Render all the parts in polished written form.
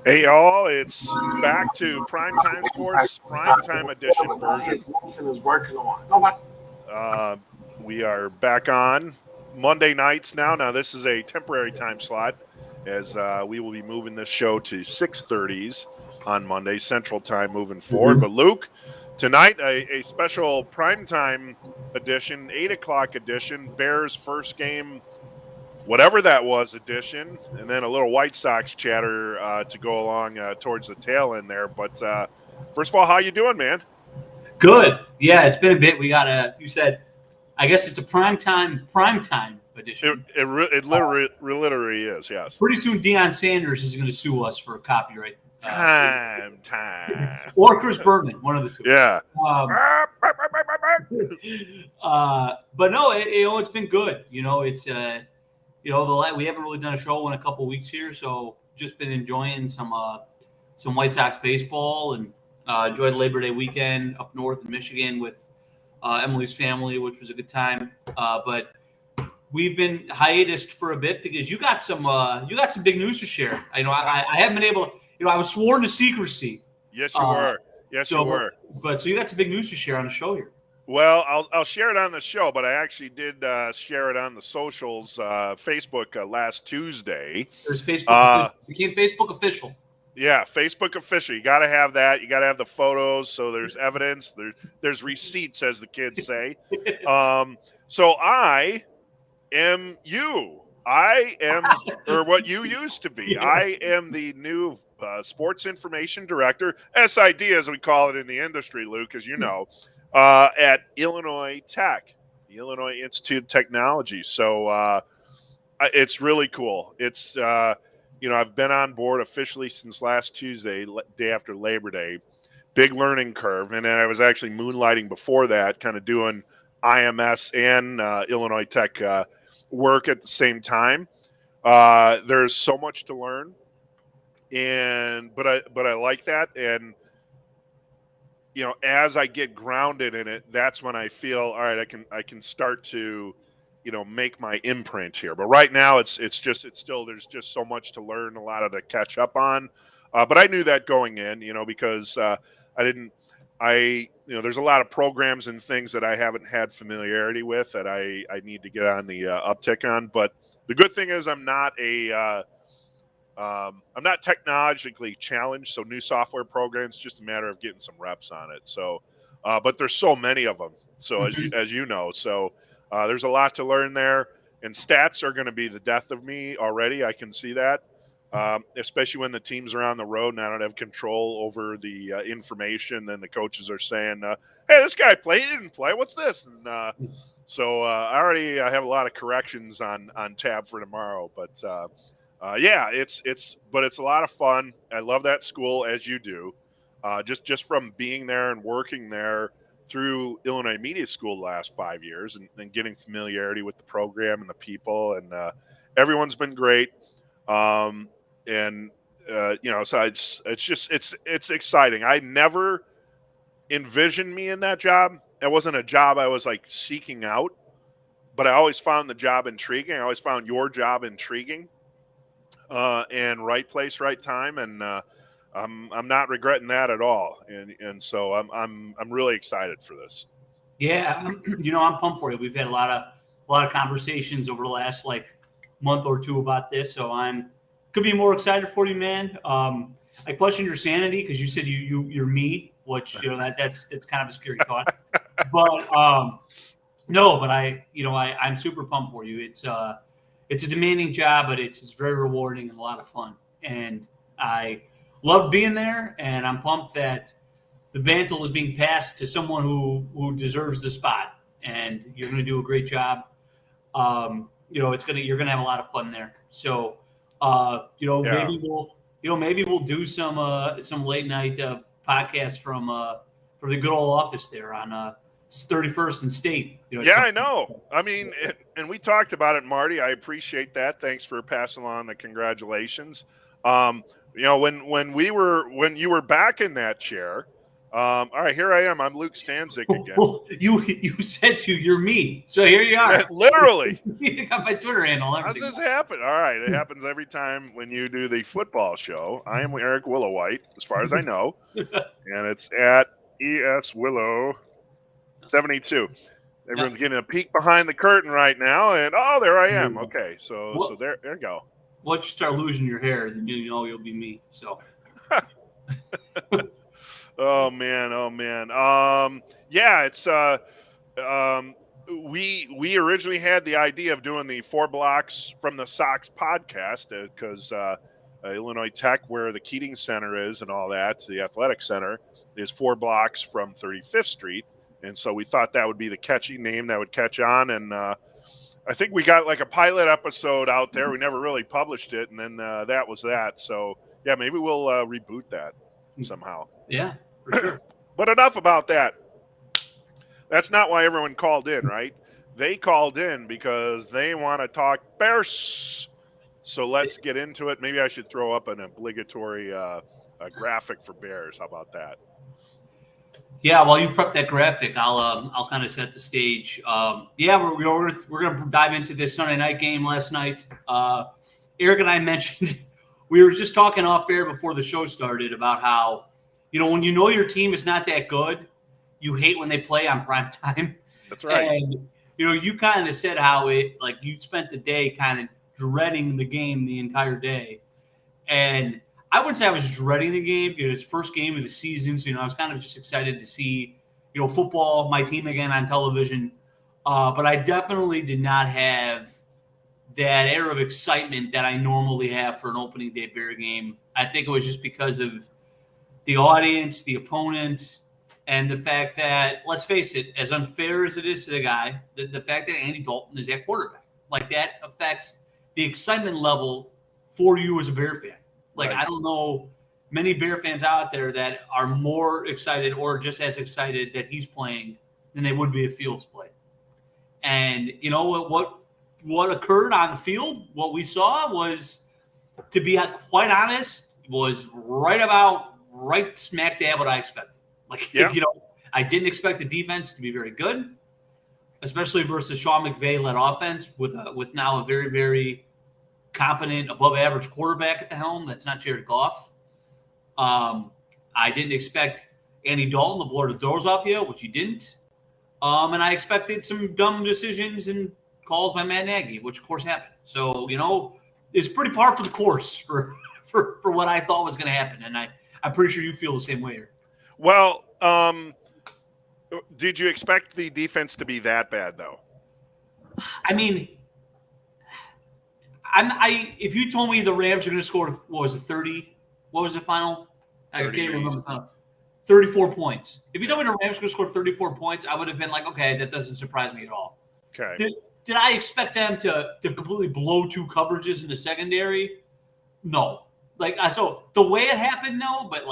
Hey, y'all, it's back to Primetime Sports, Primetime Edition version. Uh, we are back on Monday nights now. Now, this is a temporary time slot as we will be moving this show to 6:30s on Monday, Central Time moving forward. But, Luke, tonight, a special Primetime edition, 8 o'clock edition, Bears first game whatever that was edition, and then a little White Sox chatter to go along towards the tail end there. But first of all, how you doing, man? Good. Yeah, it's been a bit. You said, I guess it's a prime time It edition. literally is, yes. Pretty soon, Deion Sanders is going to sue us for copyright. Time. Or Chris Bergman, one of the two. Yeah. Um, but no, it's been good. We haven't really done a show in a couple weeks here, so just been enjoying some White Sox baseball and enjoyed Labor Day weekend up north in Michigan with Emily's family, which was a good time. But we've been hiatused for a bit because you got some big news to share. I haven't been able. I was sworn to secrecy. Yes, you were. Yes, you were. But you got some big news to share on the show here. Well, I'll share it on the show, but I actually did share it on the socials, Facebook last Tuesday. There's Facebook became Facebook official. Yeah, Facebook official. You got to have that. You got to have the photos, so there's evidence. There's receipts, as the kids say. So I am you. I am, or what you used to be. I am the new sports information director, SID as we call it in the industry, Luke, as you know, at Illinois Tech, the Illinois Institute of Technology. So it's really cool. It's I've been on board officially since last Tuesday, day after Labor Day. Big learning curve. And then I was actually moonlighting before that, kind of doing IMS and Illinois Tech work at the same time. There's so much to learn. But I like that. And, as I get grounded in it, that's when I feel, all right, I can start to make my imprint here. But right now it's still, there's just so much to learn, a lot to catch up on. But I knew that going in, because there's a lot of programs and things that I haven't had familiarity with that I need to get on the uptick on. But the good thing is I'm not technologically challenged. So new software programs, just a matter of getting some reps on it. So, but there's so many of them. So as you know, so there's a lot to learn there, and stats are going to be the death of me already. I can see that, especially when the teams are on the road and I don't have control over the information. Then the coaches are saying, "Hey, this guy played, he didn't play. What's this?" And I have a lot of corrections on tab for tomorrow. But it's a lot of fun. I love that school, as you do. Just from being there and working there through Illinois Media School the last 5 years and getting familiarity with the program and the people, and everyone's been great. So it's exciting. I never envisioned me in that job. It wasn't a job I was like seeking out, but I always found the job intriguing. I always found your job intriguing, and right place, right time. And, I'm not regretting that at all, and so I'm really excited for this. Yeah, I'm pumped for you. We've had a lot of conversations over the last month or two about this, so could be more excited for you, man. I question your sanity because you said you're me, which that's kind of a scary thought. But no, but I'm super pumped for you. It's a demanding job, but it's very rewarding and a lot of fun, and I love being there, and I'm pumped that the mantle is being passed to someone who deserves the spot, and you're going to do a great job. You're going to have a lot of fun there. So, maybe we'll do some late night podcasts from the good old office there on 31st and State. I know. I mean, and we talked about it, Marty. I appreciate that. Thanks for passing on the congratulations. When you were back in that chair, All right, here I am. I'm Luke Stanzik again. Well, you said you're me, so here you are. Literally. You got my Twitter handle. How does this happen? All right, it happens every time when you do the football show. I am Eric Willowhite, as far as I know, and it's at ESWillow72. Everyone's getting a peek behind the curtain right now, and there I am. Okay, so there you go. Once you start losing your hair, then you know you'll be me. So. Oh man. Yeah, it's we originally had the idea of doing the 4 blocks from the Sox podcast because Illinois Tech, where the Keating Center is and all that, the athletic center, is 4 blocks from 35th Street. And so we thought that would be the catchy name that would catch on. And I think we got like a pilot episode out there. We never really published it. And then that was that. So, yeah, maybe we'll reboot that somehow. Yeah, for sure. But enough about that. That's not why everyone called in, right? They called in because they want to talk Bears. So let's get into it. Maybe I should throw up an obligatory graphic for Bears. How about that? Yeah, while you prep that graphic, I'll kind of set the stage. We're gonna dive into this Sunday night game last night. Eric and I mentioned we were just talking off air before the show started about how when you know your team is not that good, you hate when they play on prime time. That's right. And you kind of said how you spent the day kind of dreading the game the entire day, and I wouldn't say I was dreading the game because it's first game of the season. So, I was kind of just excited to see, football, my team again on television. But I definitely did not have that air of excitement that I normally have for an opening day Bear game. I think it was just because of the audience, the opponent, and the fact that, let's face it, as unfair as it is to the guy, the fact that Andy Dalton is at quarterback, that affects the excitement level for you as a Bear fan. Right. I don't know many Bear fans out there that are more excited or just as excited that he's playing than they would be if Fields played. And what occurred on the field, what we saw was, to be quite honest, was right smack dab what I expected. I didn't expect the defense to be very good, especially versus Sean McVay-led offense with now a very, very competent, above-average quarterback at the helm. That's not Jared Goff. I didn't expect Andy Dalton to blow the doors off you, which he didn't. And I expected some dumb decisions and calls by Matt Nagy, which, of course, happened. So, it's pretty par for the course for what I thought was going to happen. And I'm pretty sure you feel the same way here. Well, did you expect the defense to be that bad, though? I mean, if you told me the Rams are going to score, what was it, 30? What was the final? I can't remember the final. 34 points. If you told me the Rams were going to score 34 points, I would have been like, okay, that doesn't surprise me at all. Okay. Did I expect them to completely blow 2 coverages in the secondary? No. So the way it happened, no, but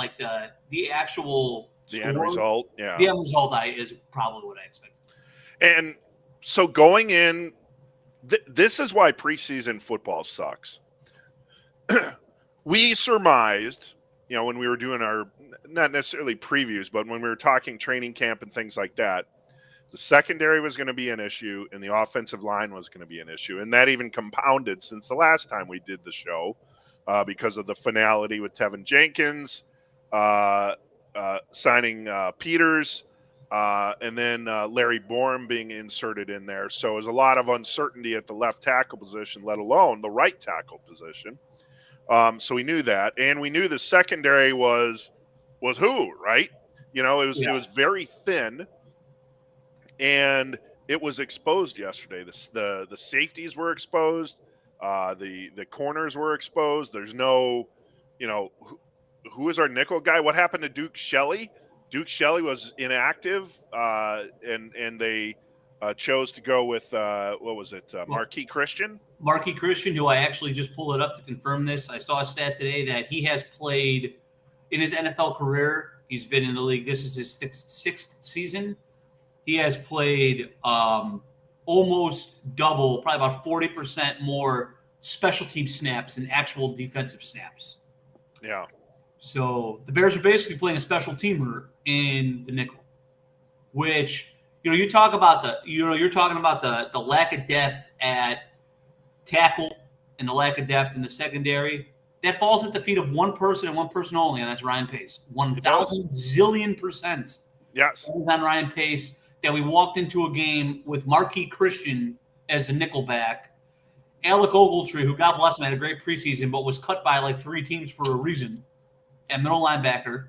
the actual score, end result, yeah. The end result is probably what I expected. And so going in, this is why preseason football sucks. We surmised, when we were doing our, not necessarily previews, but when we were talking training camp and things like that, the secondary was going to be an issue and the offensive line was going to be an issue. And that even compounded since the last time we did the show because of the finality with Tevin Jenkins signing Peters. And then Larry Bourne being inserted in there. So there's a lot of uncertainty at the left tackle position, let alone the right tackle position. So we knew that. And we knew the secondary was who, right? It was very thin. And it was exposed yesterday. The safeties were exposed. The corners were exposed. There's no, who is our nickel guy? What happened to Duke Shelley? Duke Shelley was inactive, and they chose to go with Marquis Christian? Marquis Christian, who I actually just pulled it up to confirm this. I saw a stat today that he has played in his NFL career. He's been in the league. This is his sixth season. He has played almost double, probably about 40% more special team snaps than actual defensive snaps. Yeah. So the Bears are basically playing a special teamer in the nickel, which, you're talking about the lack of depth at tackle and the lack of depth in the secondary. That falls at the feet of one person and one person only, and that's Ryan Pace. 1,000 zillion %. Yes. On Ryan Pace, that we walked into a game with Marquis Christian as the nickelback, Alec Ogletree, who, God bless him, had a great preseason, but was cut by like 3 teams for a reason, at middle linebacker,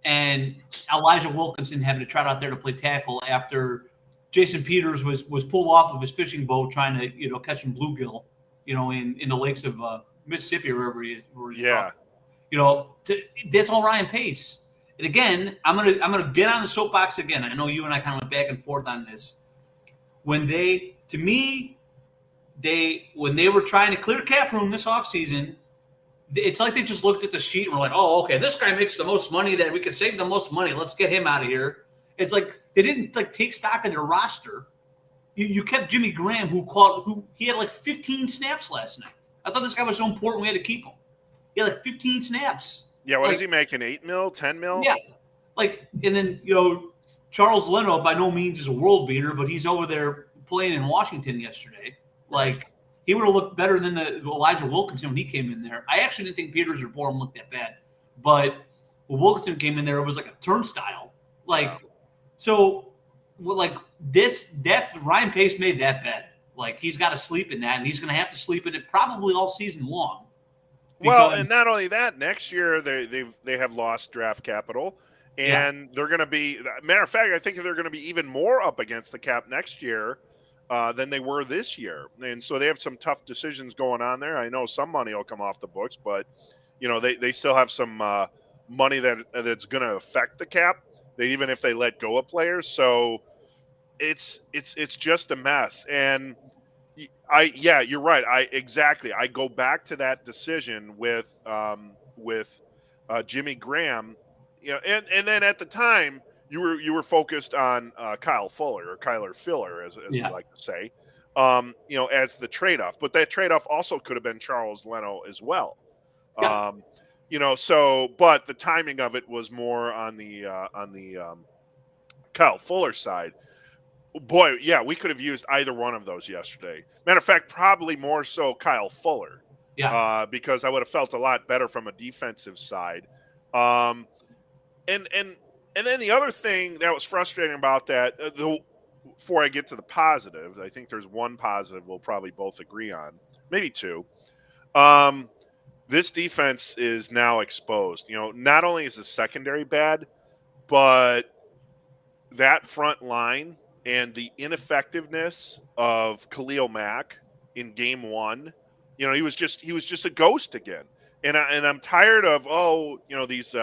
and Elijah Wilkinson having to trot out there to play tackle after Jason Peters was pulled off of his fishing boat trying to catch some bluegill, in the lakes of Mississippi or wherever he's from. That's all Ryan Pace. And again, I'm gonna get on the soapbox again. I know you and I kind of went back and forth on this. When they were trying to clear cap room this offseason, it's like they just looked at the sheet and were like, oh, okay, this guy makes the most money, that we could save the most money. Let's get him out of here. It's like they didn't take stock of their roster. You kept Jimmy Graham, who he had like 15 snaps last night. I thought this guy was so important we had to keep him. He had like 15 snaps. Yeah, what is he making? 8 mil, 10 mil? Yeah. And then, Charles Leno by no means is a world beater, but he's over there playing in Washington yesterday. He would have looked better than the Elijah Wilkinson when he came in there. I actually didn't think Peters or Borum looked that bad. But when Wilkinson came in there, it was like a turnstile. That's Ryan Pace made that bet. He's got to sleep in that, and he's going to have to sleep in it probably all season long. Well, and not only that, next year they have lost draft capital, and they're going to be. Matter of fact, I think they're going to be even more up against the cap next year than they were this year, and so they have some tough decisions going on there. I know some money will come off the books, but they still have some money that's going to affect the cap. Even if they let go of players, so it's just a mess. And you're right. I go back to that decision with Jimmy Graham, and then at the time you were focused on Kyle Fuller or Kyler Filler, as we like to say, as the trade-off. But that trade-off also could have been Charles Leno as well. Yeah. But the timing of it was more on the Kyle Fuller side. Boy, yeah, we could have used either one of those yesterday. Matter of fact, probably more so Kyle Fuller. Yeah. Because I would have felt a lot better from a defensive side. And then the other thing that was frustrating about that, before I get to the positive, I think there's one positive we'll probably both agree on, maybe two. This defense is now exposed. Not only is the secondary bad, but that front line and the ineffectiveness of Khalil Mack in game 1, he was just a ghost again. And I'm tired of these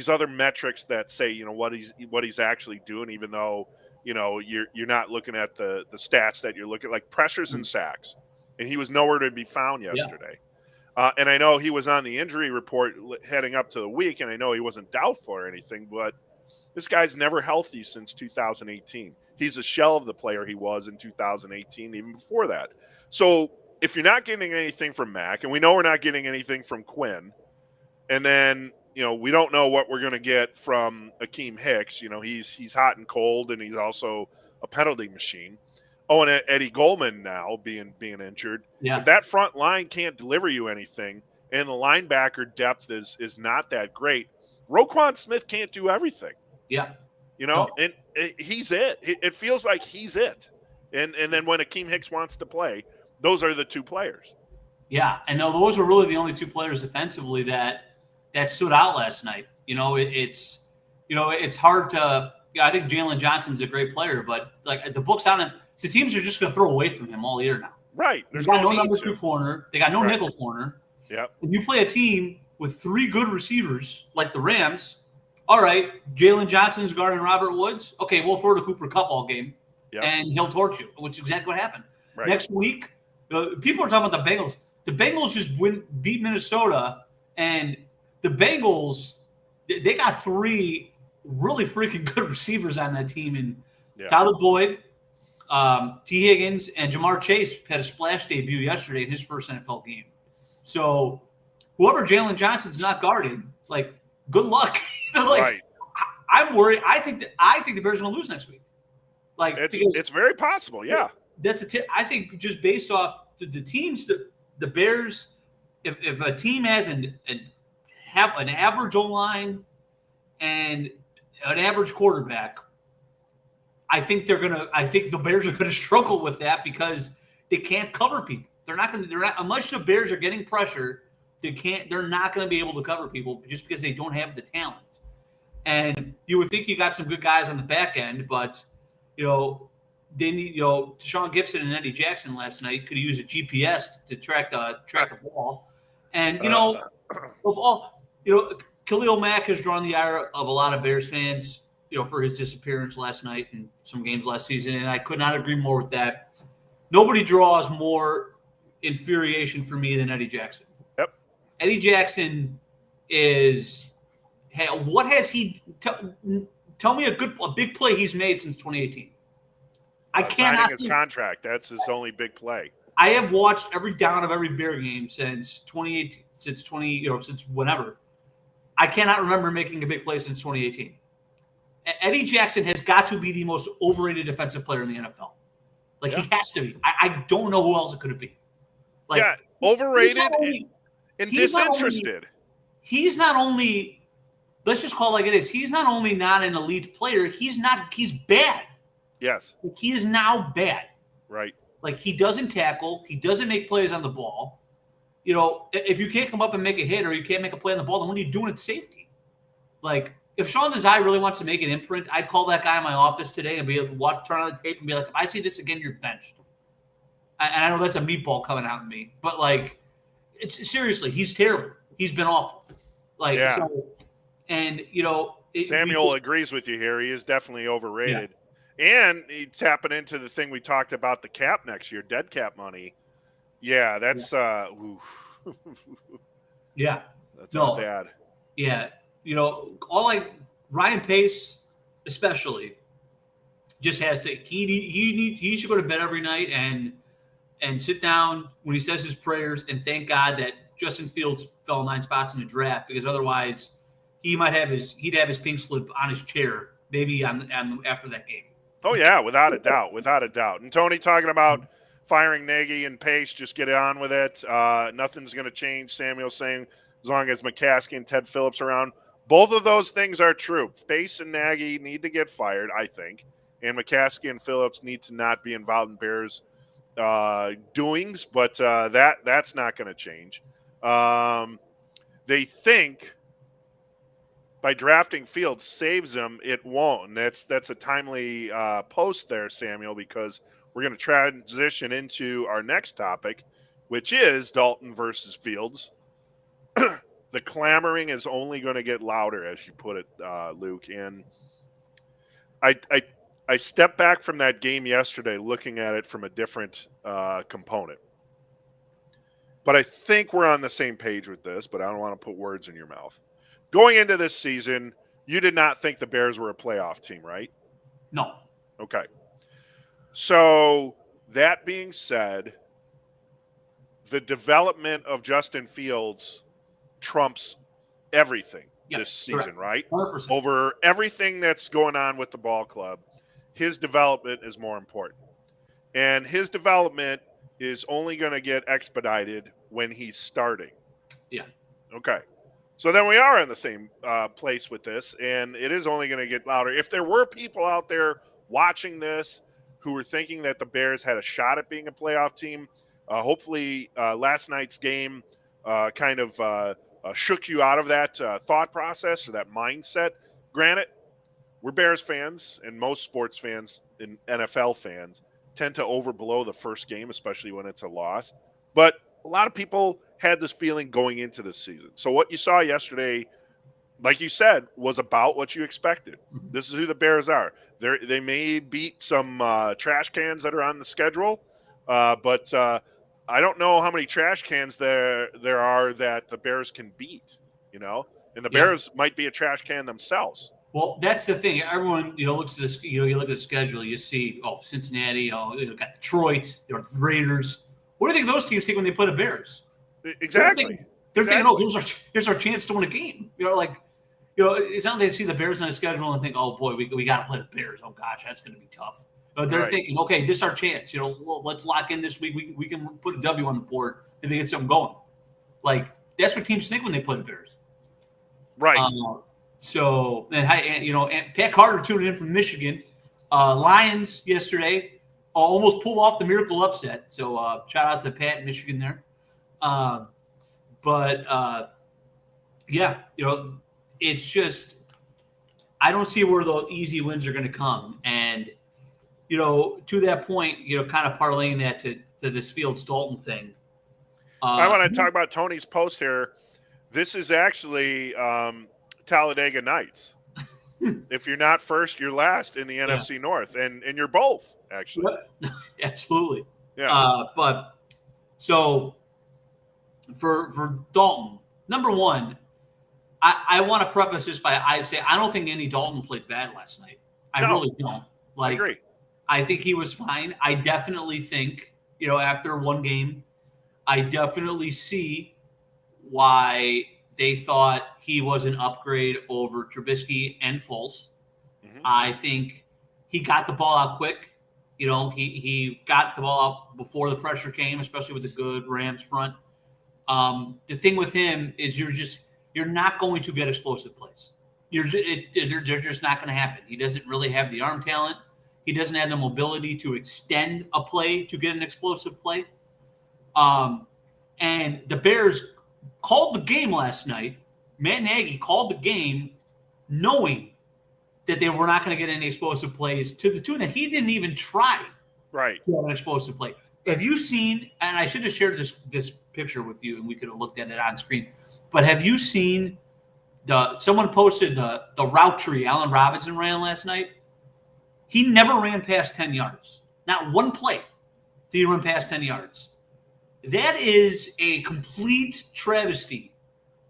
other metrics that say what he's actually doing, even though you're not looking at the stats that you're looking, like pressures and sacks, and he was nowhere to be found yesterday. Yeah. And I know he was on the injury report heading up to the week, and I know he wasn't doubtful or anything, but this guy's never healthy since 2018. He's a shell of the player he was in 2018, even before that. So if you're not getting anything from Mack, and we know we're not getting anything from Quinn, and then we don't know what we're going to get from Akeem Hicks. He's hot and cold, and he's also a penalty machine. Oh, and Eddie Goldman now being injured. Yeah. If that front line can't deliver you anything, and the linebacker depth is not that great, Roquan Smith can't do everything. Yeah. And he's it. It feels like he's it. And then when Akeem Hicks wants to play, those are the two players. Yeah, and those were really the only two players defensively that stood out last night. It's hard to. Yeah, I think Jalen Johnson's a great player, but the book's on him. The teams are just going to throw away from him all year now. Right. There's no number 2 corner. They got no nickel corner. Yeah. When you play a team with 3 good receivers like the Rams, all right, Jalen Johnson's guarding Robert Woods. Okay, we'll throw to Cooper Kupp all game, and he'll torch you, which is exactly what happened. Right. Next week, people are talking about the Bengals. The Bengals just beat Minnesota, and the Bengals, they got 3 really freaking good receivers on that team. And Tyler Boyd, T. Higgins, and Jamar Chase had a splash debut yesterday in his first NFL game. So whoever Jalen Johnson's not guarding, good luck. Right. I'm worried. I think the Bears are going to lose next week. Like it's very possible. Yeah, that's I think just based off the teams that the Bears, if a team has have an average O-line and an average quarterback, I think the Bears are gonna struggle with that because they can't cover people. They're not unless the Bears are getting pressure, they're not gonna be able to cover people just because they don't have the talent. And you would think you got some good guys on the back end, but they need, Deshaun Gibson and Eddie Jackson last night could use a GPS to track the ball. And Khalil Mack has drawn the ire of a lot of Bears fans, for his disappearance last night and some games last season, and I could not agree more with that. Nobody draws more infuriation for me than Eddie Jackson. Yep. Eddie Jackson what has he tell me a big play he's made since 2018? I cannot signing his contract. That's his only big play. I have watched every down of every Bear game since 2018, since whenever. I cannot remember making a big play since 2018. Eddie Jackson has got to be the most overrated defensive player in the NFL. Like, he has to be. I don't know who else it could be. Like, overrated and disinterested. He's not only, let's just call it like it is. He's not only not an elite player, he's bad. Yes. Like, he is now bad. Right. Like, he doesn't tackle. He doesn't make plays on the ball. If you can't come up and make a hit or you can't make a play on the ball, then what are you doing at safety? Like, if Sean Desai really wants to make an imprint, I'd call that guy in my office today and be like, turn on the tape and be like, if I see this again, you're benched. And I know that's a meatball coming out in me, but like, it's seriously, he's terrible. He's been awful. Like, so, and Samuel agrees with you here. He is definitely overrated. Yeah. And he's tapping into the thing we talked about, the cap next year, dead cap money. Yeah, that's that's not bad. Yeah. Ryan Pace, especially, just has to. He should go to bed every night and sit down when he says his prayers and thank God that Justin Fields fell 9 spots in the draft, because otherwise he'd have his pink slip on his chair maybe after that game. Oh yeah, without a doubt. And Tony talking about firing Nagy and Pace, just get on with it. Nothing's going to change. Samuel saying as long as McCaskey and Ted Phillips are around. Both of those things are true. Pace and Nagy need to get fired, I think. And McCaskey and Phillips need to not be involved in Bears doings, but that's not going to change. They think by drafting Fields saves them. It won't. And that's a timely post there, Samuel, because we're going to transition into our next topic, which is Dalton versus Fields. The clamoring is only going to get louder, as you put it, Luke. And I stepped back from that game yesterday looking at it from a different component. But I think we're on the same page with this, but I don't want to put words in your mouth. Going into this season, you did not think the Bears were a playoff team, right? No. Okay. So that being said, the development of Justin Fields trumps everything this season, right? 100%. Over everything that's going on with the ball club, his development is more important. And his development is only going to get expedited when he's starting. Yeah. Okay. So then we are in the same place with this, and it is only going to get louder. If there were people out there watching this who were thinking that the Bears had a shot at being a playoff team, hopefully last night's game kind of shook you out of that thought process or that mindset. Granted, we're Bears fans, and most sports fans and NFL fans tend to overblow the first game, especially when it's a loss. But a lot of people had this feeling going into this season. So what you saw yesterday, like you said, was about what you expected. This is who the Bears are. They may beat some trash cans that are on the schedule, but I don't know how many trash cans there are that the Bears can beat, and the Bears might be a trash can themselves. Well, that's the thing. Everyone, looks at this. You look at the schedule. You see, Cincinnati. Got Detroit. The Raiders. What do you think those teams think when they play the Bears? Exactly. They're thinking, here's our chance to win a game. it's not they see the Bears on the schedule and think, oh boy, we got to play the Bears. Oh gosh, that's going to be tough. They're thinking, okay, this is our chance. Well, let's lock in this week. We can put a W on the board and get something going. Like that's what teams think when they play the Bears. Right. And Pat Carter tuned in from Michigan. Lions yesterday almost pulled off the miracle upset. So shout out to Pat in Michigan there. It's just I don't see where the easy wins are going to come. And, to that point, kind of parlaying that to this Fields Dalton thing. I want to talk about Tony's post here. This is actually Talladega Nights. If you're not first, you're last in the NFC North, and you're both, actually. Yep. Absolutely. Yeah. But so for Dalton, number one, I want to preface this by I say I don't think Andy Dalton played bad last night. I really don't. I agree. I think he was fine. I definitely think, after one game, I definitely see why they thought he was an upgrade over Trubisky and Foles. Mm-hmm. I think he got the ball out quick. He got the ball out before the pressure came, especially with the good Rams front. The thing with him is you're not going to get explosive plays. They're just not going to happen. He doesn't really have the arm talent. He doesn't have the mobility to extend a play to get an explosive play. And the Bears called the game last night. Matt Nagy called the game knowing that they were not going to get any explosive plays to the tune that he didn't even try to have an explosive play. Have you seen, and I should have shared this picture with you and we could have looked at it on screen, but have you seen someone posted the route tree Allen Robinson ran last night? He never ran past 10 yards. Not one play did he run past 10 yards. That is a complete travesty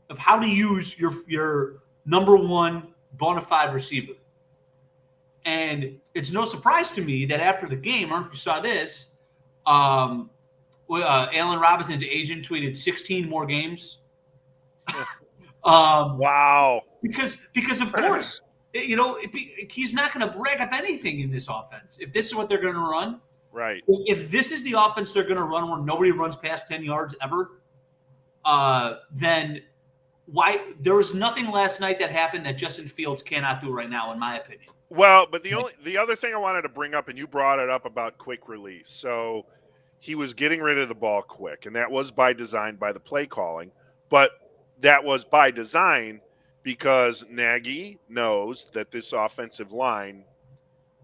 of how to use your number one bona fide receiver. And it's no surprise to me that after the game, I don't know if you saw this, Allen Robinson's agent tweeted 16 more games. Wow. Because of course, he's not going to brag up anything in this offense. If this is what they're going to run. Right. If this is the offense they're going to run where nobody runs past 10 yards ever, then why there was nothing last night that happened that Justin Fields cannot do right now, in my opinion. Well, but the other thing I wanted to bring up, and you brought it up about quick release. So he was getting rid of the ball quick, and that was by design by the play calling. But that was by design because Nagy knows that this offensive line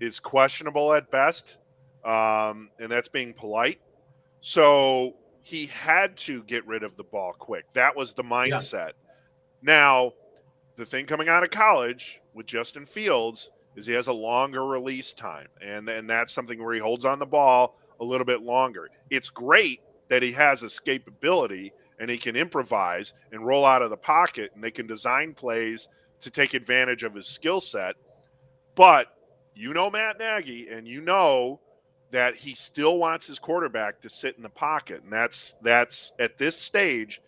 is questionable at best, and that's being polite. So he had to get rid of the ball quick. That was the mindset. Yeah. Now, the thing coming out of college with Justin Fields is he has a longer release time, and that's something where he holds on the ball a little bit longer. It's great that he has escapability and he can improvise and roll out of the pocket, and they can design plays to take advantage of his skill set. But Matt Nagy, and that he still wants his quarterback to sit in the pocket, and that's at this stage,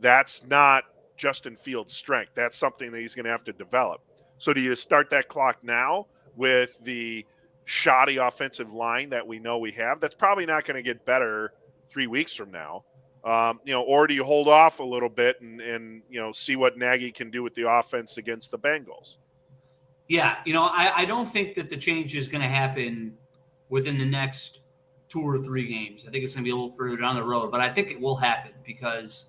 that's not Justin Fields' strength. That's something that he's going to have to develop. So do you start that clock now with the shoddy offensive line that we know we have? That's probably not going to get better 3 weeks from now. Or do you hold off a little bit and see what Nagy can do with the offense against the Bengals? Yeah, I don't think that the change is going to happen within the next 2 or 3 games. I think it's going to be a little further down the road, but I think it will happen because,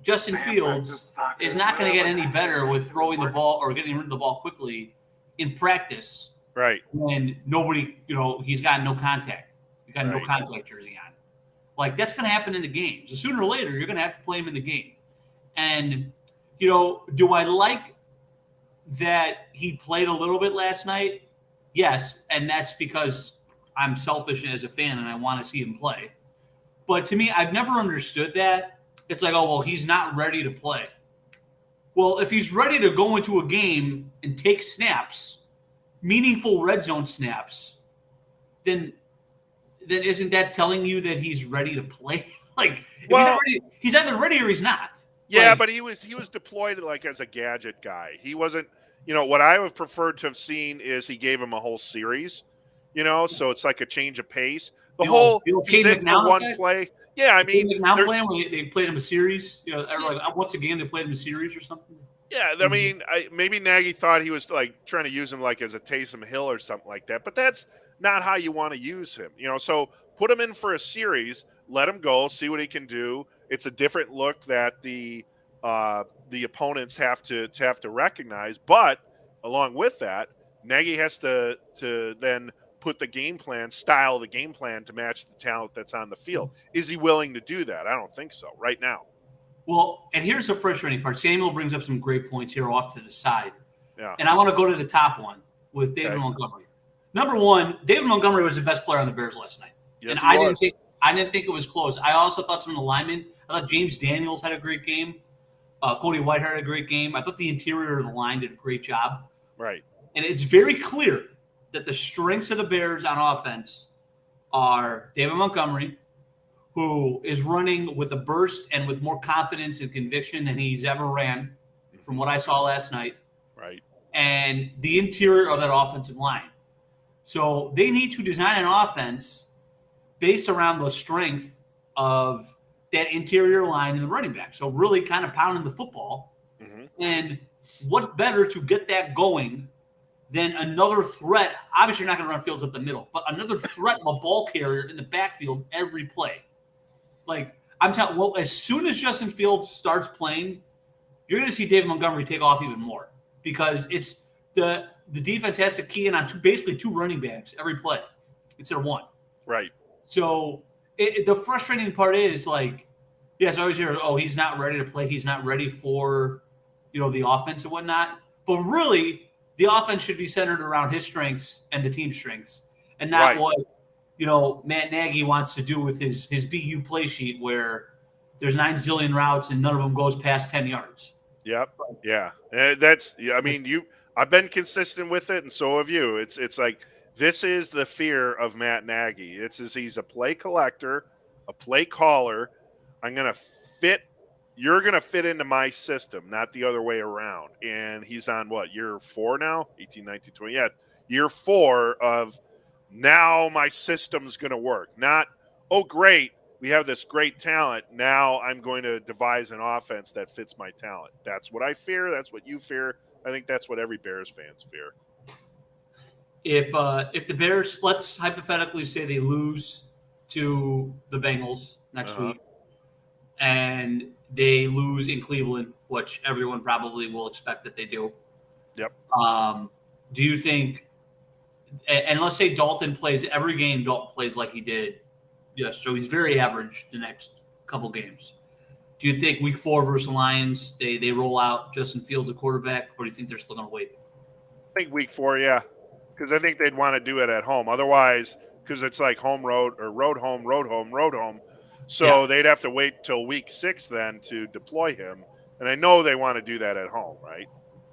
Justin Fields is not going to get any better with throwing the ball or getting rid of the ball quickly in practice. Right. When nobody, he's got no contact. He's got no contact jersey on. Like, that's going to happen in the games. So sooner or later, you're going to have to play him in the game. And, do I like that he played a little bit last night? Yes, and that's because I'm selfish as a fan and I want to see him play. But to me, I've never understood that. It's like, oh, well, he's not ready to play. Well, if he's ready to go into a game and take snaps, meaningful red zone snaps, then isn't that telling you that he's ready to play? He's either ready or he's not. Yeah, Like, but he was deployed like as a gadget guy. He wasn't, what I would have preferred to have seen is he gave him a whole series, so it's like a change of pace. The whole the old he's Kane in for McNown one effect. play. Yeah, I The Kane mean, McNown there's plan where they played him a series. Or yeah, like once a game they played him a series or something. yeah. I mean, maybe Nagy thought he was like trying to use him like as a Taysom Hill or something like that, but that's not how you want to use him. So put him in for a series, let him go, see what he can do. It's a different look that the opponents have to recognize, but along with that, Nagy has to then put the game plan, style the game plan to match the talent that's on the field. Is he willing to do that? I don't think so right now. Well, and here's the frustrating part. Samuel brings up some great points here off to the side. Yeah. And I want to go to the top one with David Montgomery. Number one, David Montgomery was the best player on the Bears last night. Yes, and he was. I didn't think it was close. I also thought some of the linemen, I thought James Daniels had a great game. Cody Whitehead had a great game. I thought the interior of the line did a great job. Right. And it's very clear that the strengths of the Bears on offense are David Montgomery, who is running with a burst and with more confidence and conviction than he's ever ran from what I saw last night. Right. And the interior of that offensive line. So they need to design an offense based around the strength of that interior line and the running back. So really kind of pounding the football. Mm-hmm. And what better to get that going than another threat? Obviously, you're not going to run fields up the middle, but another threat of a ball carrier in the backfield every play. Like, I'm telling you, as soon as Justin Fields starts playing, you're going to see David Montgomery take off even more because it's the defense has to key in on basically two running backs every play instead of one. Right. So the frustrating part is like, yes, I always hear, oh, he's not ready to play. He's not ready for, the offense and whatnot. But really, the offense should be centered around his strengths and the team's strengths and not what Matt Nagy wants to do with his BU play sheet where there's 9 zillion routes and none of them goes past 10 yards. Yep. Yeah. I've been consistent with it, and so have you. It's like this is the fear of Matt Nagy. He's a play collector, a play caller. You're gonna fit into my system, not the other way around. And he's on year 4 now? 18, 19, 20. Yeah, year 4 of now my system's gonna work. Not, oh great, we have this great talent. Now I'm going to devise an offense that fits my talent. That's what I fear. That's what you fear. I think that's what every Bears fans fear. If the Bears, let's hypothetically say they lose to the Bengals next week, and they lose in Cleveland, which everyone probably will expect that they do. Yep. Do you think, and let's say Dalton plays every game, Dalton plays like he did. Yes, so he's very average the next couple games. Do you think week 4 versus the Lions, they roll out Justin Fields at quarterback, or do you think they're still going to wait? I think week 4, yeah. Because I think they'd want to do it at home. Otherwise, because it's like home, road, or road, home, road, home, road, home. So they'd have to wait till week 6 then to deploy him. And I know they want to do that at home, right?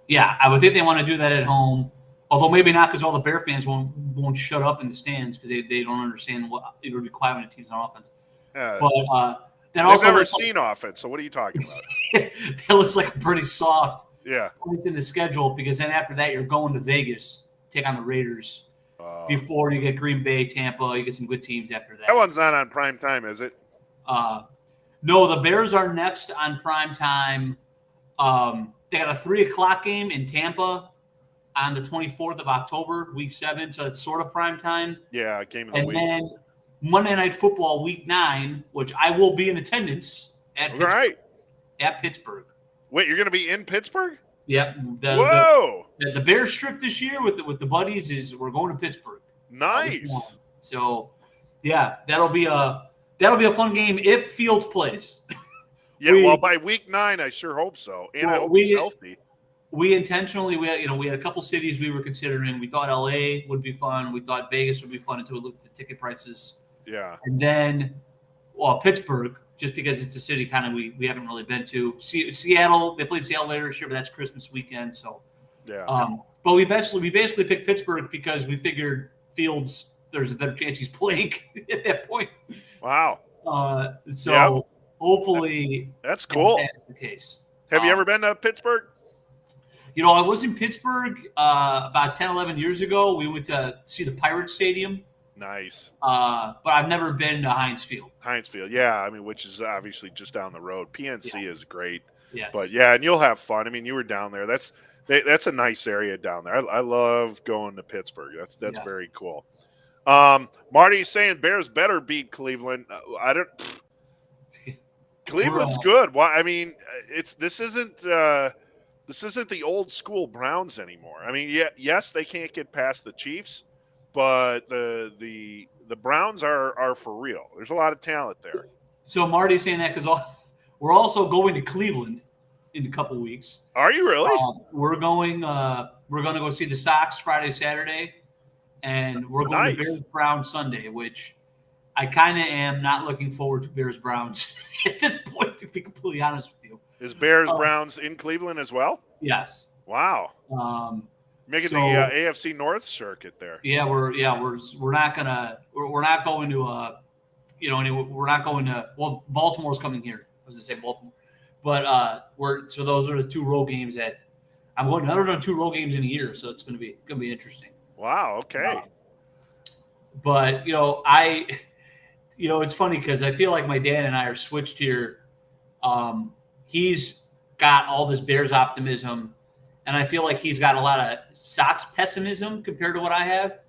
Yeah, I would think they want to do that at home. Although maybe not, because all the Bear fans won't shut up in the stands because they don't understand what it would be quiet when a team's on offense. Yeah. But they've also never seen offense, so what are you talking about? That looks like a pretty soft points in the schedule because then after that you're going to Vegas, take on the Raiders before you get Green Bay, Tampa. You get some good teams after that. That one's not on prime time, is it? No, the Bears are next on prime time. They got a 3:00 game in Tampa on the 24th of October, week 7, so it's sort of prime time. Yeah, game of the week. And then Monday Night Football, week 9, which I will be in attendance at Pittsburgh. Right. At Pittsburgh. Wait, you're going to be in Pittsburgh? Yep. Whoa! The Bears trip this year with the buddies is we're going to Pittsburgh. Nice. So, yeah, that'll be a fun game if Fields plays. Yeah, by week 9, I sure hope so, and I hope he's healthy. We intentionally we had a couple cities we were considering. We thought LA would be fun. We thought Vegas would be fun until we looked at the ticket prices. Yeah. And then, Pittsburgh, just because it's a city kind of we haven't really been to. Seattle, they played Seattle later this year, but that's Christmas weekend. So, yeah. But we basically picked Pittsburgh because we figured Fields, there's a better chance he's playing at that point. Wow. hopefully That's cool. that's the case. Have you ever been to Pittsburgh? I was in Pittsburgh about 10, 11 years ago. We went to see the Pirates Stadium. Nice. But I've never been to Heinz Field. Heinz Field, yeah. I mean, which is obviously just down the road. PNC is great. Yes. But, yeah, and you'll have fun. I mean, you were down there. That's a nice area down there. I love going to Pittsburgh. That's very cool. Marty's saying Bears better beat Cleveland. Cleveland's good. Why? I mean, this isn't the old school Browns anymore. I mean, yes, they can't get past the Chiefs, but the Browns are for real. There's a lot of talent there. So Marty's saying that because we're also going to Cleveland in a couple weeks. Are you really? We're going to go see the Sox Friday, Saturday, and we're going to Bears Browns Sunday, which I kind of am not looking forward to Bears Browns at this point, to be completely honest with you. Is Bears Browns in Cleveland as well? Yes. Wow. Making the AFC North circuit there. Yeah, we're not going to Baltimore's coming here. I was going to say Baltimore. But those are the two road games that I'm going. I've never done two road games in a year, so it's going to be interesting. Wow. Okay. But it's funny because I feel like my dad and I are switched here. He's got all this Bears optimism, and I feel like he's got a lot of Sox pessimism compared to what I have.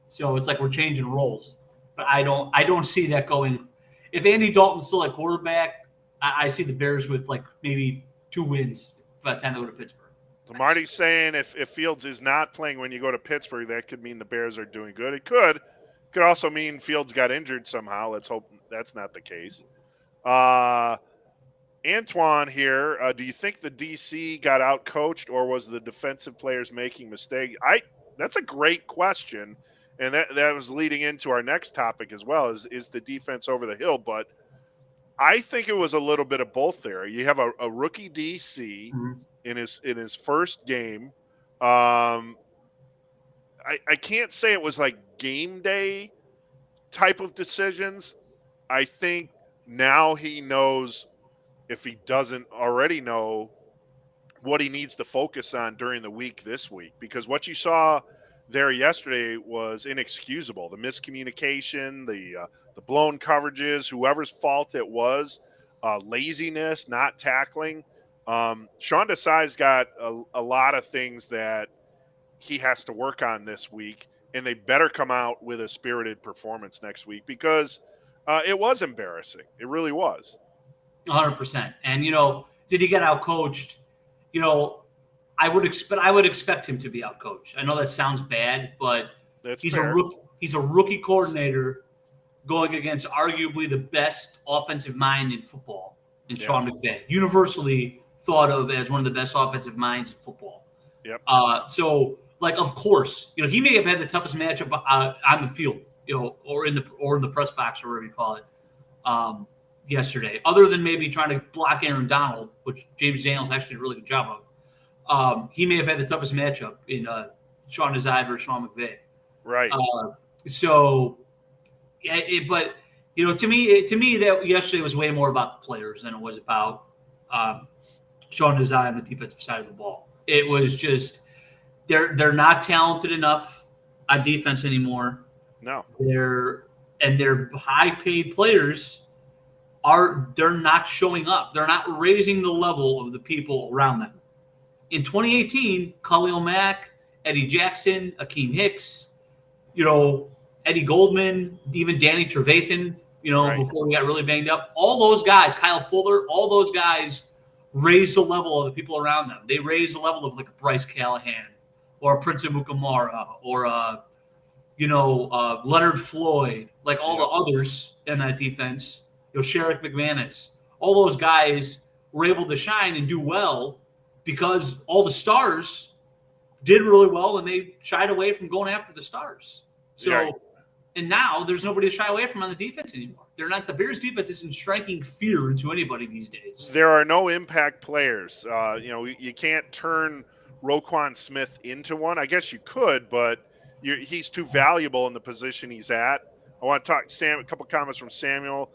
So it's like we're changing roles. But I don't see that going. If Andy Dalton's still at quarterback, I see the Bears with like maybe 2 wins by the time they go to Pittsburgh. So Marty's saying if Fields is not playing when you go to Pittsburgh, that could mean the Bears are doing good. It could also mean Fields got injured somehow. Let's hope that's not the case. Antoine here, do you think the DC got out-coached, or was the defensive players making mistakes? That's a great question, and that was leading into our next topic as well, is the defense over the hill. But I think it was a little bit of both there. You have a rookie DC in his first game. I can't say it was like game day type of decisions. I think now he knows, if he doesn't already know, what he needs to focus on during the week this week. Because what you saw there yesterday was inexcusable. The miscommunication, the blown coverages, whoever's fault it was, laziness, not tackling. Sean Desai's got a lot of things that he has to work on this week, and they better come out with a spirited performance next week, because it was embarrassing. It really was. 100%. And did he get out coached? I would expect him to be out coached. I know that sounds bad, but he's fair. He's a rookie coordinator going against arguably the best offensive mind in football, in Sean McVay, universally thought of as one of the best offensive minds in football. Yep. So of course, he may have had the toughest matchup on the field, or in the press box, or whatever you call it. Yesterday, other than maybe trying to block Aaron Donald, which James Daniels actually did a really good job of. He may have had the toughest matchup in Sean Desai versus Sean McVay. Right. But to me that yesterday was way more about the players than it was about Sean Desai on the defensive side of the ball. It was just they're not talented enough on defense anymore. No. Their high-paid players they're not showing up. They're not raising the level of the people around them. In 2018, Khalil Mack, Eddie Jackson, Akeem Hicks, Eddie Goldman, even Danny Trevathan, before we got really banged up. All those guys, Kyle Fuller, all those guys raised the level of the people around them. They raised the level of like a Bryce Callahan or a Prince Amukamara or Leonard Floyd, like all the others in that defense. Sherrick McManus, all those guys were able to shine and do well because all the stars did really well, and they shied away from going after the stars. And now there's nobody to shy away from on the defense anymore. They're not. The Bears defense isn't striking fear into anybody these days. There are no impact players. You can't turn Roquan Smith into one. I guess you could, but he's too valuable in the position he's at. I want to talk, Sam. A couple comments from Samuel.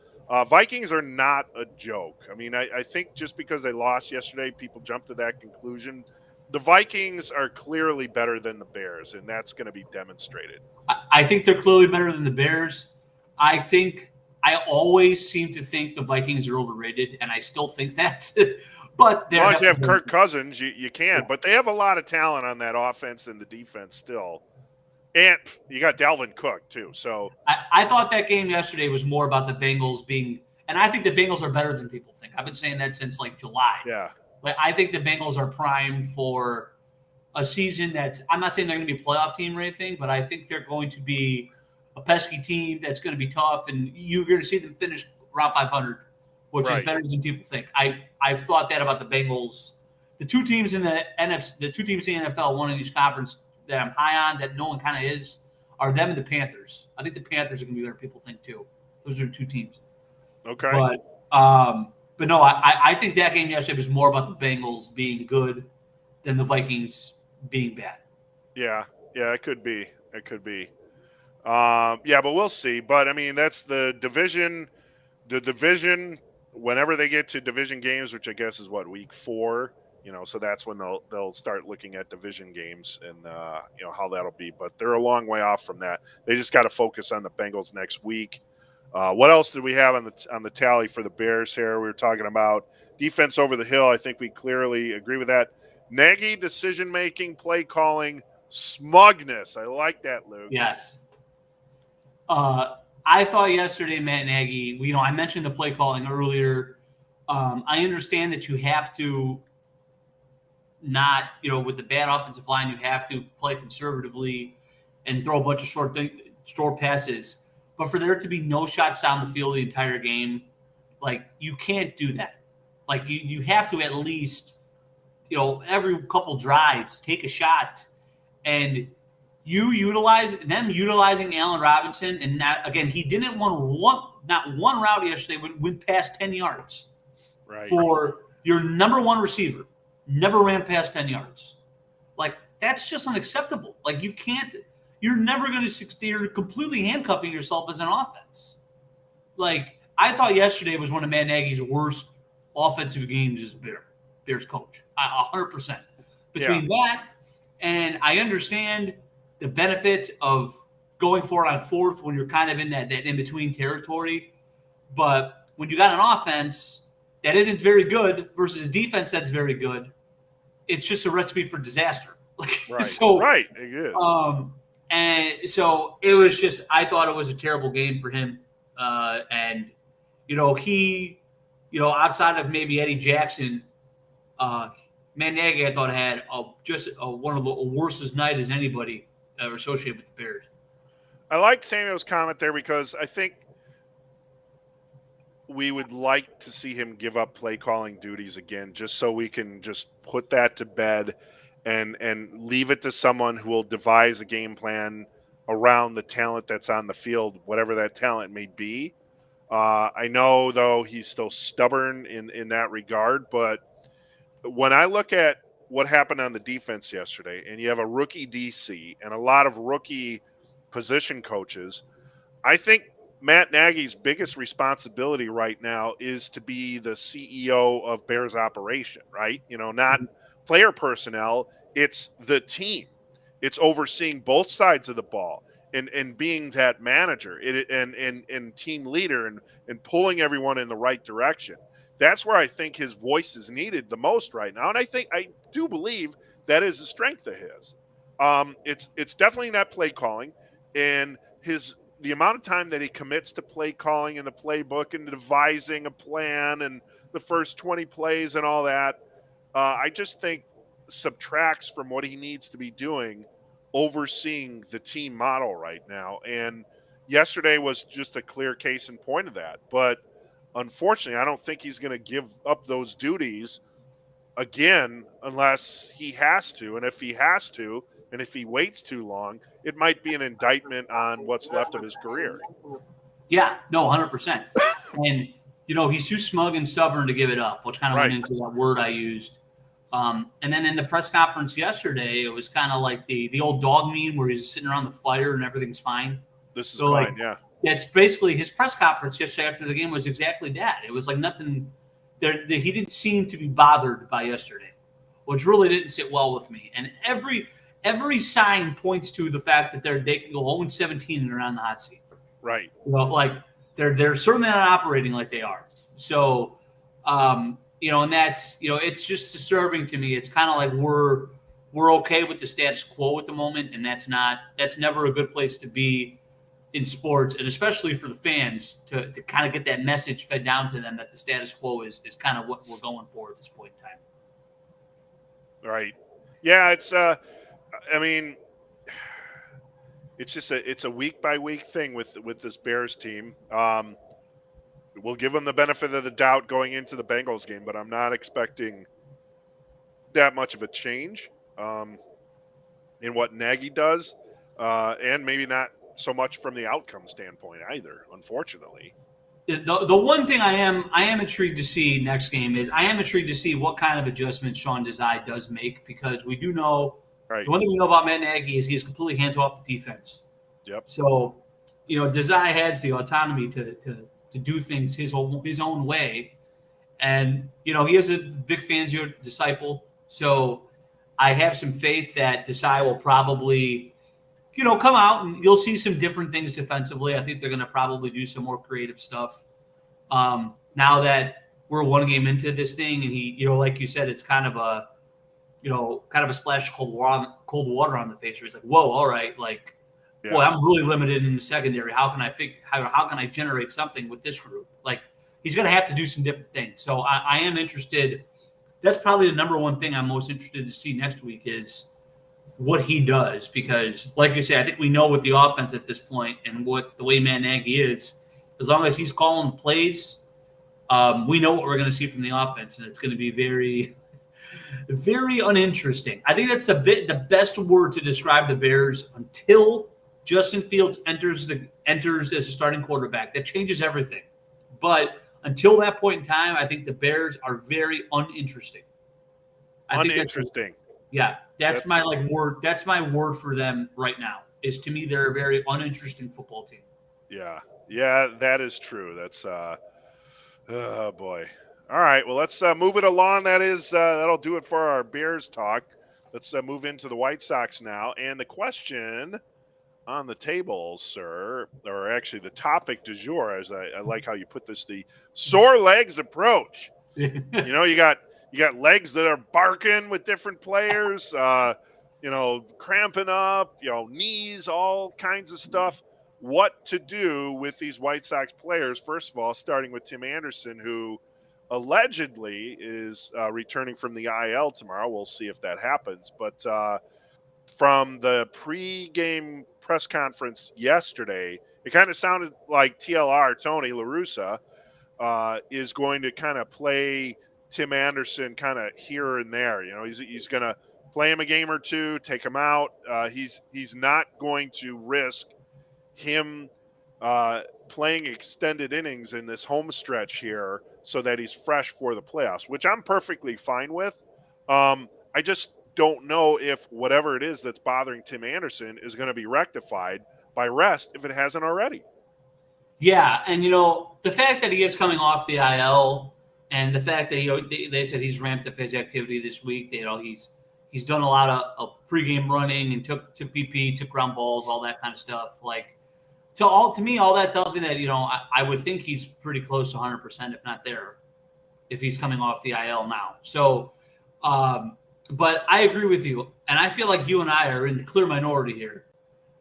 Vikings are not a joke. I mean, I think just because they lost yesterday, people jump to that conclusion. The Vikings are clearly better than the Bears, and that's going to be demonstrated. I think they're clearly better than the Bears. I always seem to think the Vikings are overrated, and I still think that. But as long as you have Kirk Cousins, you can. But they have a lot of talent on that offense and the defense still. And you got Dalvin Cook, too. So I thought that game yesterday was more about the Bengals being – and I think the Bengals are better than people think. I've been saying that since, like, July. Yeah. Like, I think the Bengals are primed for a season that's – I'm not saying they're going to be a playoff team or anything, but I think they're going to be a pesky team that's going to be tough, and you're going to see them finish around 500, which is better than people think. I've thought that about the Bengals. The two teams in the NFC – the two teams in the NFL, one in each conference – that I'm high on, that no one kind of is, are them and the Panthers. I think the Panthers are going to be better people think too. Those are two teams. Okay. But no, I think that game yesterday was more about the Bengals being good than the Vikings being bad. Yeah, it could be. It could be. But we'll see. But, I mean, that's the division. The division, whenever they get to division games, which I guess is, week 4, so that's when they'll start looking at division games and, how that'll be. But they're a long way off from that. They just got to focus on the Bengals next week. What else did we have on the tally for the Bears here? We were talking about defense over the hill. I think we clearly agree with that. Nagy decision-making, play calling, smugness. I like that, Luke. Yes. I thought yesterday, Matt Nagy, I mentioned the play calling earlier. I understand that you have to not, with the bad offensive line, you have to play conservatively and throw a bunch of short passes. But for there to be no shots down the field the entire game, like, you can't do that. Like, you have to at least, every couple drives, take a shot. And utilizing Allen Robinson, and not, again, he didn't not one route yesterday went past 10 yards. Right. For your number one receiver. Never ran past 10 yards. Like, that's just unacceptable. Like, you're never going to succeed. You're completely handcuffing yourself as an offense. Like, I thought yesterday was one of Matt Nagy's worst offensive games as Bears coach. 100%. Between that, and I understand the benefit of going for it on fourth when you're kind of in that in-between territory. But when you got an offense that isn't very good versus a defense that's very good, it's just a recipe for disaster. Right. It is. And so it was just, I thought it was a terrible game for him. And he, outside of maybe Eddie Jackson, Matt Nagy, I thought, had one of the worstest night as anybody associated with the Bears. I like Samuel's comment there because I think we would like to see him give up play calling duties again, just so we can just put that to bed and leave it to someone who will devise a game plan around the talent that's on the field, whatever that talent may be. I know, though, he's still stubborn in that regard, but when I look at what happened on the defense yesterday, and you have a rookie DC and a lot of rookie position coaches, I think Matt Nagy's biggest responsibility right now is to be the CEO of Bears operation, right? Not player personnel. It's the team. It's overseeing both sides of the ball and being that manager and team leader and pulling everyone in the right direction. That's where I think his voice is needed the most right now. And I do believe that is a strength of his. It's definitely that play calling and the amount of time that he commits to play calling and the playbook and devising a plan and the first 20 plays and all that, I just think subtracts from what he needs to be doing overseeing the team model right now. And yesterday was just a clear case in point of that. But unfortunately, I don't think he's going to give up those duties again unless he has to. And if he has to, and if he waits too long, it might be an indictment on what's left of his career. Yeah, no, 100%. And, he's too smug and stubborn to give it up, which kind of went into that word I used. And then in the press conference yesterday, it was kind of like the old dog meme where he's sitting around the fire and everything's fine. This is fine, yeah. That's basically his press conference yesterday after the game was exactly that. It was like nothing. He didn't seem to be bothered by yesterday, which really didn't sit well with me. And every sign points to the fact that they can go 0-17 and they're on the hot seat. Right. Well, like they're certainly not operating like they are. So, and that's it's just disturbing to me. It's kind of like we're okay with the status quo at the moment, and that's never a good place to be in sports, and especially for the fans to kind of get that message fed down to them that the status quo is kind of what we're going for at this point in time. Right. Yeah, it's I mean, it's just it's a week by week thing with this Bears team. We'll give them the benefit of the doubt going into the Bengals game, but I'm not expecting that much of a change in what Nagy does, and maybe not so much from the outcome standpoint either, unfortunately. The one thing I am intrigued to see next game is I am intrigued to see what kind of adjustments Sean Desai does make, because we do know Right. the one thing we know about Matt Nagy is he's completely hands off the defense. Yep. So, Desai has the autonomy to do things his own way, and he is a Vic Fangio disciple. So I have some faith that Desai will probably come out and you'll see some different things defensively. I think they're going to probably do some more creative stuff. Now that we're one game into this thing, and he, like you said, it's kind of a, splash of cold water on the face. Where he's like, "Whoa, all right, like, yeah. Boy, I'm really limited in the secondary. How can I generate something with this group?" Like, he's going to have to do some different things. So I am interested. That's probably the number one thing I'm most interested to see next week is what he does, because like you said, I think we know what the offense at this point and what the way Matt Nagy is. As long as he's calling plays, we know what we're going to see from the offense, and it's going to be very, very uninteresting. I think that's the best word to describe the Bears until Justin Fields enters as a starting quarterback. That changes everything. But until that point in time, I think the Bears are very uninteresting. Uninteresting. Yeah, that's my word. That's my word for them right now. Is to me, they're a very uninteresting football team. Yeah, that is true. That's oh boy. All right, well, let's move it along. That'll do it for our Bears talk. Let's move into the White Sox now. And the question on the table, sir, or actually the topic du jour, as I like how you put this, the sore legs approach. You got legs that are barking with different players, cramping up, knees, all kinds of stuff. What to do with these White Sox players? First of all, starting with Tim Anderson, who allegedly is returning from the IL tomorrow. We'll see if that happens. But from the pre-game press conference yesterday, it kind of sounded like TLR, Tony La Russa, is going to kind of play Tim Anderson kind of here and there. He's going to play him a game or two, take him out. He's not going to risk him playing extended innings in this home stretch here so that he's fresh for the playoffs, which I'm perfectly fine with. I just don't know if whatever it is that's bothering Tim Anderson is going to be rectified by rest if it hasn't already. Yeah, and the fact that he is coming off the IL, and the fact that they said he's ramped up his activity this week. He's done a lot of pregame running and took PP, took ground balls, all that kind of stuff. Like, to me, all that tells me that I would think he's pretty close to 100%, if not there, if he's coming off the IL now. So, but I agree with you, and I feel like you and I are in the clear minority here,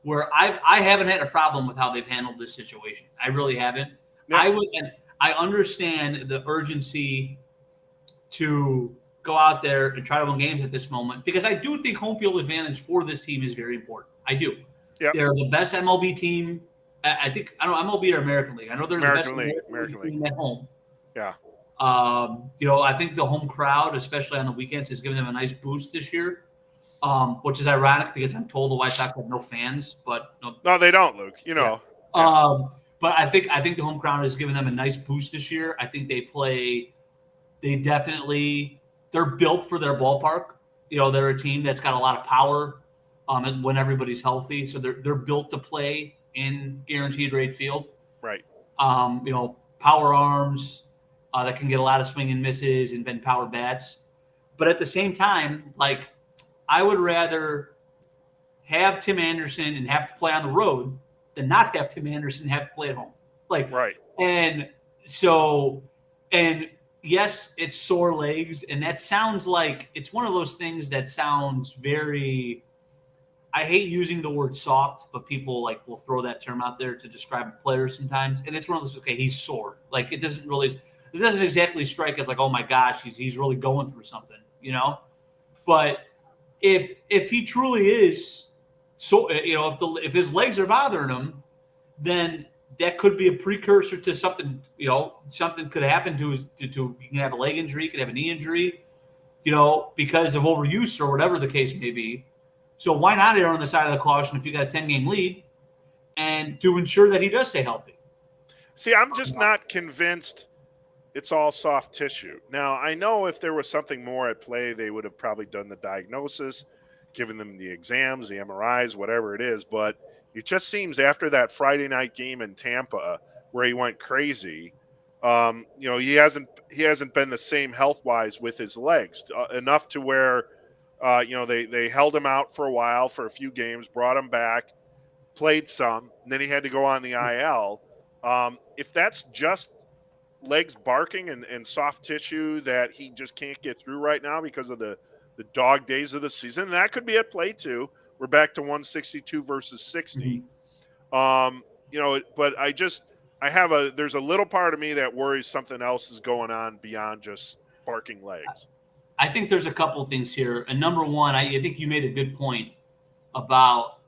where I haven't had a problem with how they've handled this situation. I really haven't. Yeah. I understand the urgency to go out there and try to win games at this moment, because I do think home field advantage for this team is very important. I do. Yep. They're the best MLB team. I think, I don't know, MLB or American League. I know they're the best American League team at home. Yeah. I think the home crowd, especially on the weekends, has given them a nice boost this year, which is ironic because I'm told the White Sox have no fans. But no, they don't, Luke. Yeah. But I think the home crowd has given them a nice boost this year. I think they're built for their ballpark. They're a team that's got a lot of power when everybody's healthy. So they're built to play in guaranteed rate field. Right. Power arms that can get a lot of swing and misses and bend power bats. But at the same time, like, I would rather have Tim Anderson and have to play on the road than not have Tim Anderson and have to play at home. Like, right. And yes, it's sore legs. And that sounds like it's one of those things that sounds very, I hate using the word soft, but people like will throw that term out there to describe players sometimes. And it's one of those, okay, he's sore. Like, it doesn't exactly strike as like, oh my gosh, he's really going through something, But if he truly is, so if his legs are bothering him, then that could be a precursor to something. Something could happen to he can have a leg injury, he could have a knee injury, because of overuse or whatever the case may be. So why not err on the side of the caution if you got a 10-game lead, and to ensure that he does stay healthy? See, I'm just not convinced it's all soft tissue. Now, I know if there was something more at play, they would have probably done the diagnosis, given them the exams, the MRIs, whatever it is. But it just seems after that Friday night game in Tampa where he went crazy, he hasn't been the same health-wise with his legs enough to where, they held him out for a while for a few games, brought him back, played some, and then he had to go on the IL. If that's just legs barking and soft tissue that he just can't get through right now because of the dog days of the season, that could be at play too. We're back to 162 versus 60. Mm-hmm. But there's a little part of me that worries something else is going on beyond just barking legs. I think there's a couple of things here. And number one, I think you made a good point about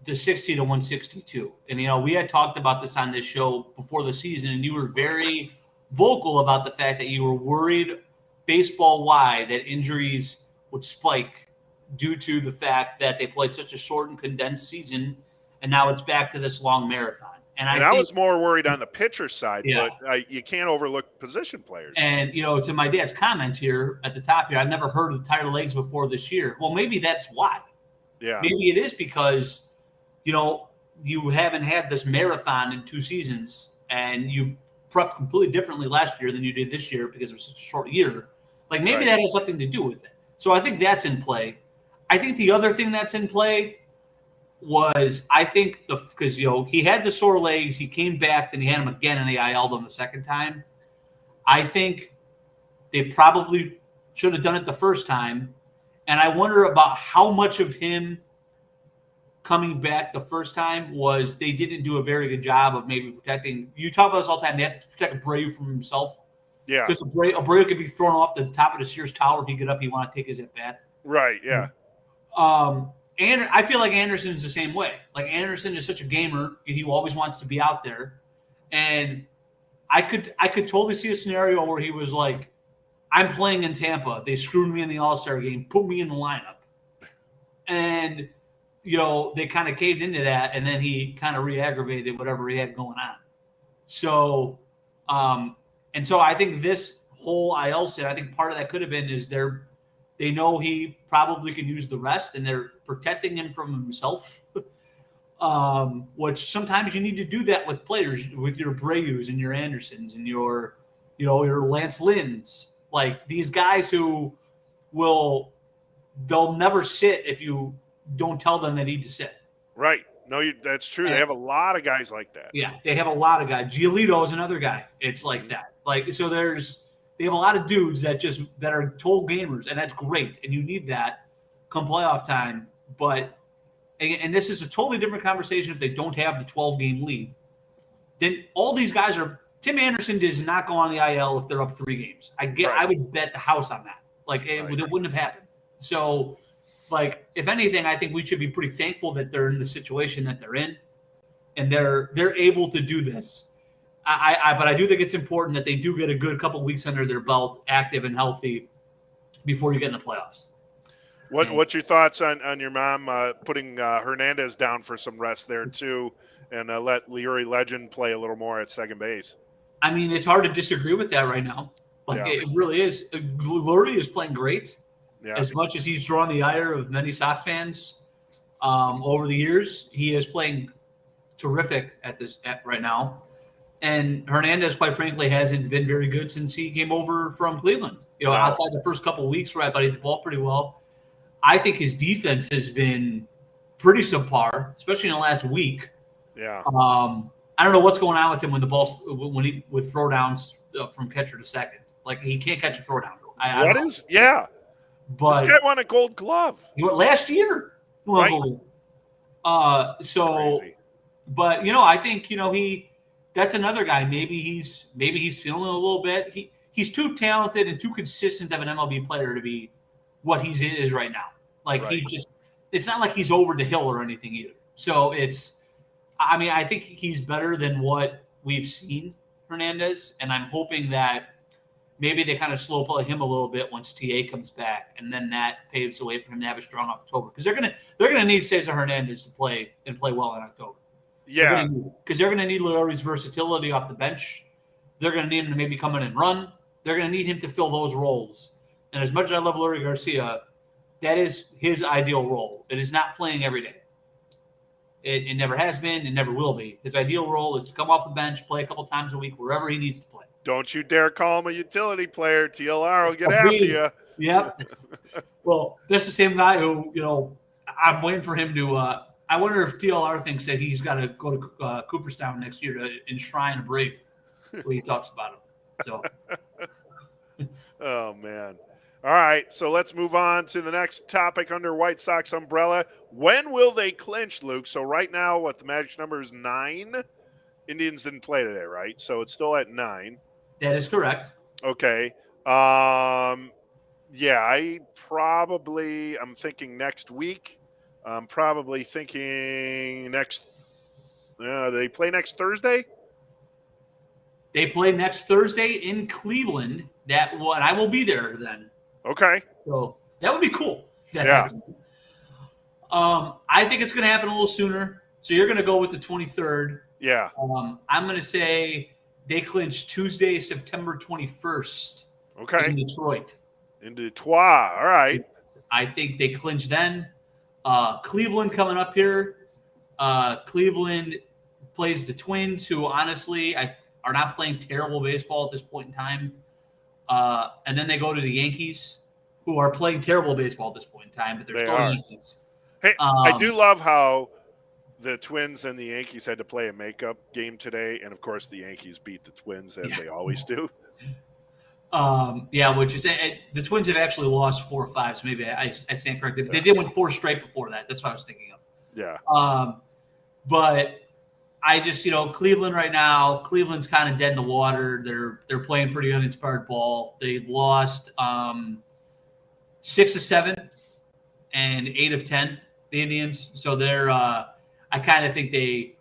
the 60 to 162. And, we had talked about this on this show before the season, and you were very vocal about the fact that you were worried baseball-wide that injuries would spike due to the fact that they played such a short and condensed season, and now it's back to this long marathon. And I was more worried on the pitcher side, yeah. But you can't overlook position players. And, to my dad's comment here at the top here, I've never heard of tired legs before this year. Well, maybe that's why. Yeah. Maybe it is because, you haven't had this marathon in 2 seasons, and you prepped completely differently last year than you did this year because it was such a short year. Like, maybe that has something to do with it. So I think that's in play. I think the other thing that's in play was, because he had the sore legs, he came back, then he had him again, and they IL'd him the second time. I think they probably should have done it the first time, and I wonder about how much of him coming back the first time was they didn't do a very good job of maybe protecting. You talk about this all the time. They have to protect Abreu from himself. Yeah, because Abreu could be thrown off the top of the Sears Tower. He'd get up. He want to take his at bat. Right. Yeah. And I feel like Anderson's the same way. Like, Anderson is such a gamer; he always wants to be out there. And I could totally see a scenario where he was like, "I'm playing in Tampa. They screwed me in the All-Star game. Put me in the lineup." And they kind of caved into that, and then he kind of re-aggravated whatever he had going on. So, and so I think this whole IL set, I think part of that could have been is they know he probably can use the rest, and they're protecting him from himself, which sometimes you need to do that with players, with your Abreu's and your Andersons and your Lance Lynns, like these guys who they'll never sit if you don't tell them they need to sit. Right. No, that's true. They have a lot of guys like that. Yeah, they have a lot of guys. Giolito is another guy. It's like that. Like, so they have a lot of dudes that are total gamers, and that's great. And you need that come playoff time. But, and this is a totally different conversation if they don't have the 12-game lead. Then all these guys Tim Anderson does not go on the IL if they're up 3 games. I would bet the house on that. Like, it wouldn't have happened. So, like, if anything, I think we should be pretty thankful that they're in the situation that they're in, and they're able to do this. But I do think it's important that they do get a good couple weeks under their belt, active and healthy, before you get in the playoffs. What's your thoughts on your mom putting Hernandez down for some rest there too, and let Leary Legend play a little more at second base? I mean, it's hard to disagree with that right now. Like, it really is. Lurie is playing great. Yeah. As much as he's drawn the ire of many Sox fans over the years, he is playing terrific at right now. And Hernandez, quite frankly, hasn't been very good since he came over from Cleveland. No. Outside the first couple of weeks where I thought he hit the ball pretty well, I think his defense has been pretty subpar, especially in the last week. Yeah. I don't know what's going on with him with throwdowns from catcher to second. Like he can't catch a throwdown. But this guy won a Gold Glove. He went last year. Right. Crazy. But I think that's another guy. Maybe he's feeling a little bit. He's too talented and too consistent of an MLB player to be what he is right now. Like it's not like he's over the hill or anything either. So I think he's better than what we've seen Hernandez, and I'm hoping that maybe they kind of slow play him a little bit once TA comes back, and then that paves the way for him to have a strong October because they're gonna need Cesar Hernandez to play well in October. Yeah, because they're gonna need Leury's versatility off the bench. They're gonna need him to maybe come in and run. They're gonna need him to fill those roles. And as much as I love Leury Garcia, that is his ideal role. It is not playing every day. It never has been. It never will be. His ideal role is to come off the bench, play a couple times a week, wherever he needs to play. Don't you dare call him a utility player. TLR will get after you. Yep. Well, that's the same guy who, I'm waiting for him to I wonder if TLR thinks that he's got to go to Cooperstown next year to enshrine a break when he talks about him. So. Oh, man. All right, so let's move on to the next topic under White Sox umbrella. When will they clinch, Luke? So right now, the magic number is 9. Indians didn't play today, right? So it's still at 9. That is correct. Okay. I'm thinking next week. I'm probably thinking they play next Thursday? They play next Thursday in Cleveland. I will be there then. Okay. So that would be cool. Yeah. I think it's going to happen a little sooner. So you're going to go with the 23rd. Yeah. I'm going to say they clinch Tuesday, September 21st. Okay. In Detroit. In Detroit. All right. I think they clinch then. Cleveland coming up here. Cleveland plays the Twins, who honestly are not playing terrible baseball at this point in time. And then they go to the Yankees, who are playing terrible baseball at this point in time, but they're still Yankees. Hey, I do love how the Twins and the Yankees had to play a makeup game today, and of course the Yankees beat the Twins as they always do. Which is the Twins have actually lost 4 or 5, so maybe I stand corrected. They did win 4 straight before that. That's what I was thinking of. Yeah. But I just, Cleveland right now, Cleveland's kind of dead in the water. They're playing pretty uninspired ball. They've lost 6 of 7 and 8 of 10, the Indians. So they're I kind of think they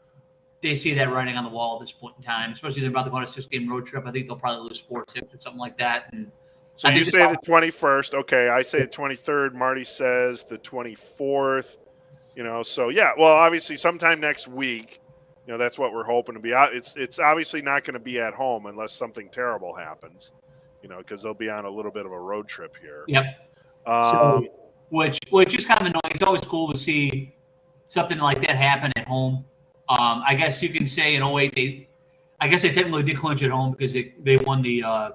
see that writing on the wall at this point in time, especially they're about to go on a 6-game road trip. I think they'll probably lose 4-6 or something like that. And so you say the 21st. Okay, I say the 23rd. Marty says the 24th. So yeah, well, obviously sometime next week. That's what we're hoping to be out. It's obviously not going to be at home unless something terrible happens, because they'll be on a little bit of a road trip here. Yep. Which is kind of annoying. It's always cool to see something like that happen at home. I guess you can say in 2008 they technically did clinch at home because they won the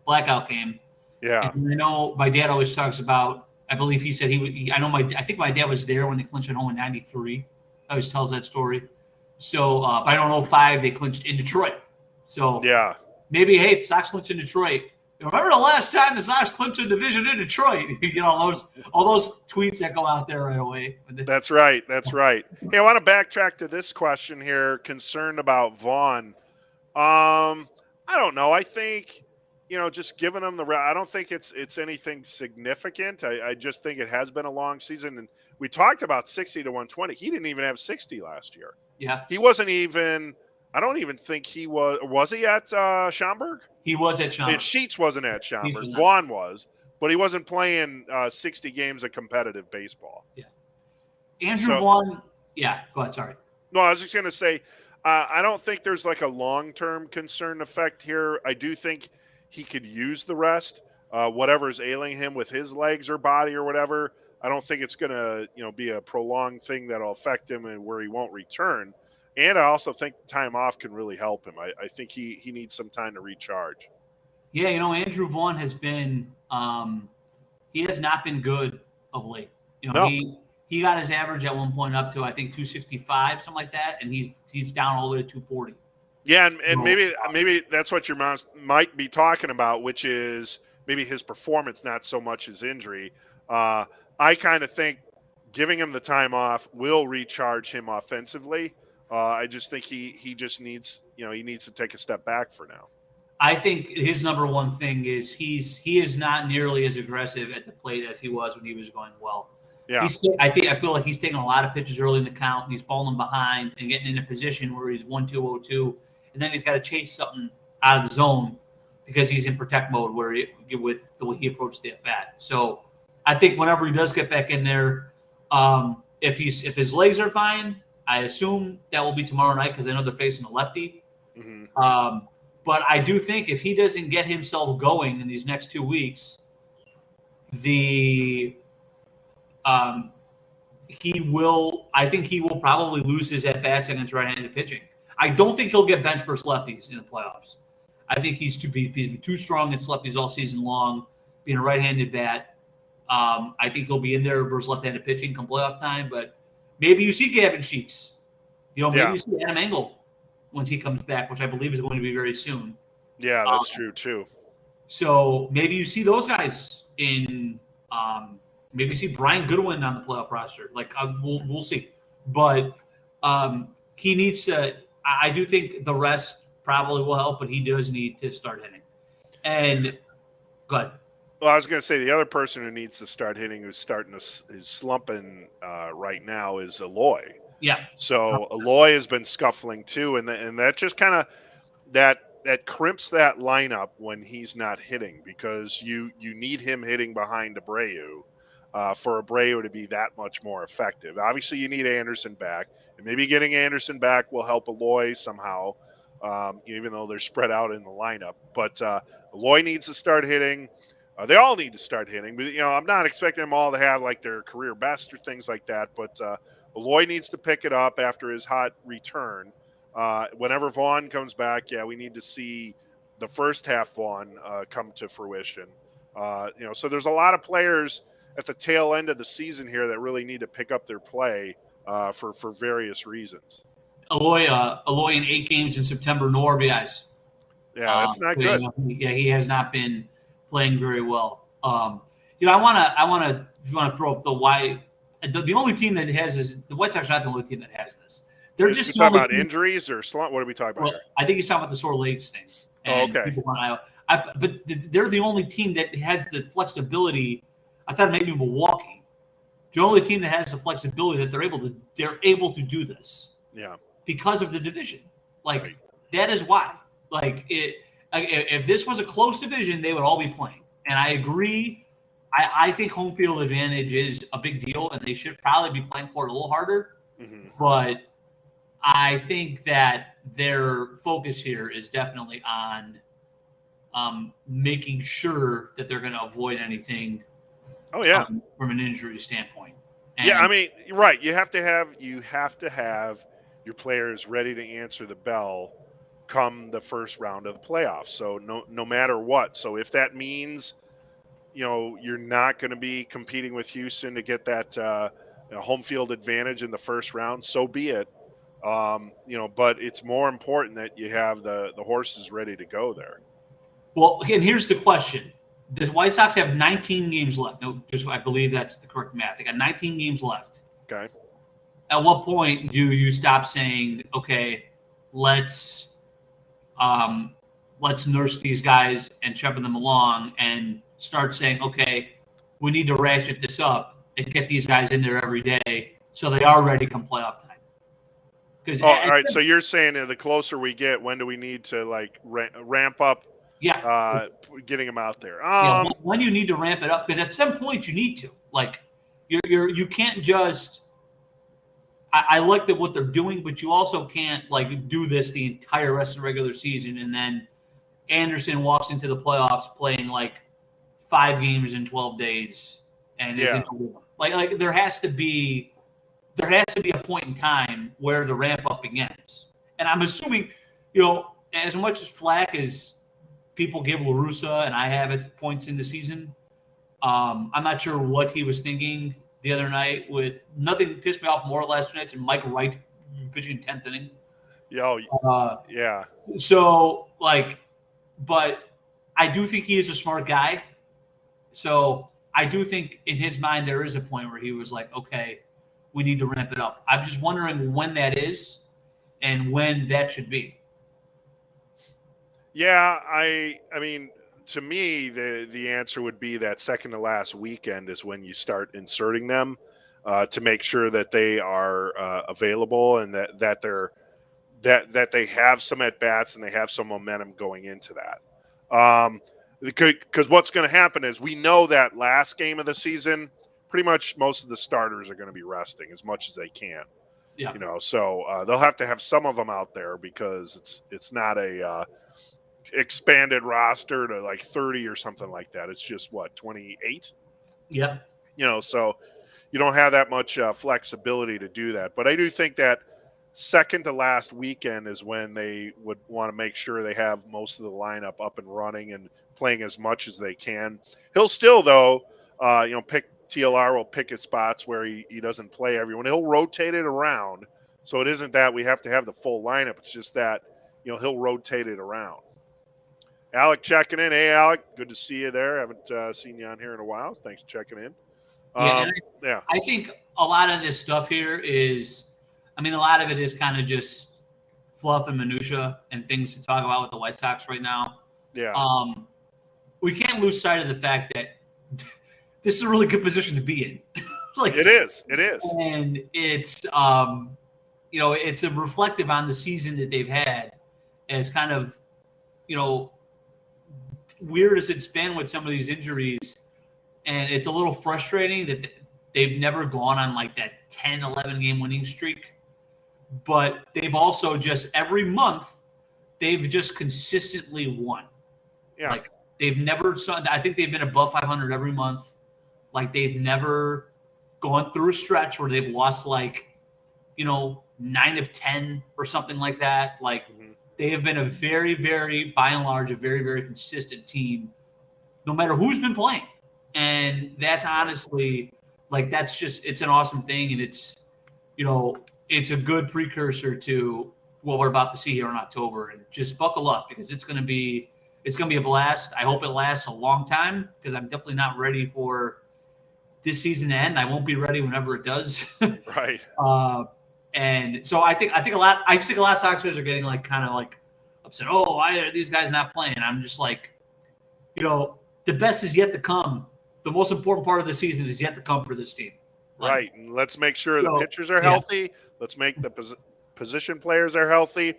blackout game. Yeah. And I know my dad always talks about. I believe he said I think my dad was there when they clinched at home in '93. Always tells that story. So, but I don't know 2005 they clinched in Detroit. So yeah, maybe the Sox clinched in Detroit. Remember the last time the Sox clinched a division in Detroit? All those tweets that go out there right away. That's right. Hey, I want to backtrack to this question here. Concerned about Vaughn. I don't know. I think just giving him I don't think it's anything significant. I just think it has been a long season, and we talked about 60 to 120. He didn't even have 60 last year. Yeah. He wasn't even – I don't even think he was – was he at Schaumburg? He was at Schaumburg. Sheets wasn't at Schaumburg. Vaughn was, but he wasn't playing 60 games of competitive baseball. Yeah. Andrew Vaughn – yeah, go ahead. Sorry. No, I was just going to say I don't think there's like a long-term concern effect here. I do think he could use the rest, whatever's ailing him with his legs or body or whatever. I don't think it's going to, be a prolonged thing that'll affect him and where he won't return. And I also think time off can really help him. I think he needs some time to recharge. Yeah, Andrew Vaughn has been he has not been good of late. No. He got his average at one point up to I think 265, something like that, and he's down all the way to 240. Yeah, and maybe that's what your mom might be talking about, which is maybe his performance, not so much his injury. I kind of think giving him the time off will recharge him offensively. I just think he just needs he needs to take a step back for now. I think his number one thing is he is not nearly as aggressive at the plate as he was when he was going well. Yeah. I feel like he's taking a lot of pitches early in the count, and he's falling behind and getting in a position where he's 1-2-0-2, and then he's got to chase something out of the zone because he's in protect mode with the way he approached the at bat. So I think whenever he does get back in there, if his legs are fine, I assume that will be tomorrow night because I know they're facing a lefty. Mm-hmm. But I do think if he doesn't get himself going in these next 2 weeks, I think he will probably lose his at bats against right-handed pitching. I don't think he'll get benched versus lefties in the playoffs. I think he's been too strong against lefties all season long, being a right-handed bat. I think he'll be in there versus left-handed pitching come playoff time. But maybe you see Gavin Sheets. Maybe you see Adam Engel once he comes back, which I believe is going to be very soon. Yeah, that's true too. So maybe you see those guys in. Maybe see Brian Goodwin on the playoff roster. We'll see, but he needs to. I do think the rest probably will help, but he does need to start hitting. And go ahead. Well, I was going to say the other person who needs to start hitting, who's starting to is slumping right now, is Eloy. Yeah. So Eloy has been scuffling too, and that just kind of that crimps that lineup when he's not hitting because you need him hitting behind Abreu. For Abreu to be that much more effective. Obviously, you need Anderson back, and maybe getting Anderson back will help Eloy somehow, even though they're spread out in the lineup. But Eloy needs to start hitting. They all need to start hitting. But, I'm not expecting them all to have, like, their career best or things like that. But Eloy needs to pick it up after his hot return. Whenever Vaughn comes back, we need to see the first half Vaughn come to fruition. So there's a lot of players at the tail end of the season here that really need to pick up their play for various reasons. Eloy in 8 games in September, no RBIs. Yeah, that's not good. He has not been playing very well. I want to throw up the only team that has this. The White Sox are not the only team that has this. They're just talking about injuries or slump. What are we talking about? Well, I think he's talking about the sore legs thing. Okay. But they're the only team that has the flexibility. Outside of maybe Milwaukee, the only team that has the flexibility that they're able to do this. Yeah. Because of the division. Right. That is why. If this was a close division, they would all be playing. And I agree. I think home field advantage is a big deal, and they should probably be playing for it a little harder. Mm-hmm. But I think that their focus here is definitely on making sure that they're going to avoid anything. Oh yeah, from an injury standpoint. Right. You have to have your players ready to answer the bell come the first round of the playoffs. So no matter what. So if that means you're not going to be competing with Houston to get that home field advantage in the first round, so be it. But it's more important that you have the horses ready to go there. Well, again, here's the question. The White Sox have 19 games left. No, I believe that's the correct math. They got 19 games left. Okay. At what point do you stop saying, okay, let's nurse these guys and shepherd them along and start saying, okay, we need to ratchet this up and get these guys in there every day so they are ready come playoff time? All right. So you're saying that the closer we get, when do we need to ramp up? Yeah, getting them out there. When you need to ramp it up, because at some point you need to. You can't just. I like what they're doing, but you also can't do this the entire rest of the regular season, and then Anderson walks into the playoffs playing 5 games in 12 days and isn't like there has to be a point in time where the ramp up begins. And I'm assuming, as much as flack as people give La Russa, and I have at points in the season, I'm not sure what he was thinking the other night. With nothing pissed me off more last night than Mike Wright pitching 10th inning. Yeah. So, but I do think he is a smart guy. So I do think in his mind there is a point where he was like, okay, we need to ramp it up. I'm just wondering when that is and when that should be. Yeah, I mean, to me, the answer would be that second to last weekend is when you start inserting them to make sure that they are available and that they're that they have some at bats and they have some momentum going into that. Because what's going to happen is we know that last game of the season, pretty much most of the starters are going to be resting as much as they can. Yeah. So they'll have to have some of them out there because it's not a expanded roster to like 30 or something like that. It's just 28. Yeah. So you don't have that much flexibility to do that. But I do think that second to last weekend is when they would want to make sure they have most of the lineup up and running and playing as much as they can. He'll still, though, TLR will pick his spots where he doesn't play everyone. He'll rotate it around. So it isn't that we have to have the full lineup. It's just that, he'll rotate it around. Alec checking in. Hey, Alec, good to see you there. Haven't seen you on here in a while. Thanks for checking in. I think a lot of this stuff here is, a lot of it is kind of just fluff and minutia and things to talk about with the White Sox right now. Yeah. We can't lose sight of the fact that this is a really good position to be in. It is. And it's, it's a reflective on the season that they've had as kind of, weird as it's been with some of these injuries. And it's a little frustrating that they've never gone on like that 10, 11 game winning streak. But they've also just every month, they've just consistently won. Yeah. Like they've never, I think they've been above 500 every month. Like they've never gone through a stretch where they've lost 9 of 10 or something like that. Like they have been a very, very, by and large, a very, very consistent team, no matter who's been playing. And that's honestly, it's an awesome thing. And it's, it's a good precursor to what we're about to see here in October. And just buckle up because it's going to be a blast. I hope it lasts a long time because I'm definitely not ready for this season to end. I won't be ready whenever it does. Right. And so I think a lot of Sox fans are getting kind of upset. Oh, why are these guys not playing? I'm just the best is yet to come. The most important part of the season is yet to come for this team. Right. And let's make sure the pitchers are healthy. Yeah. Let's make the position players are healthy.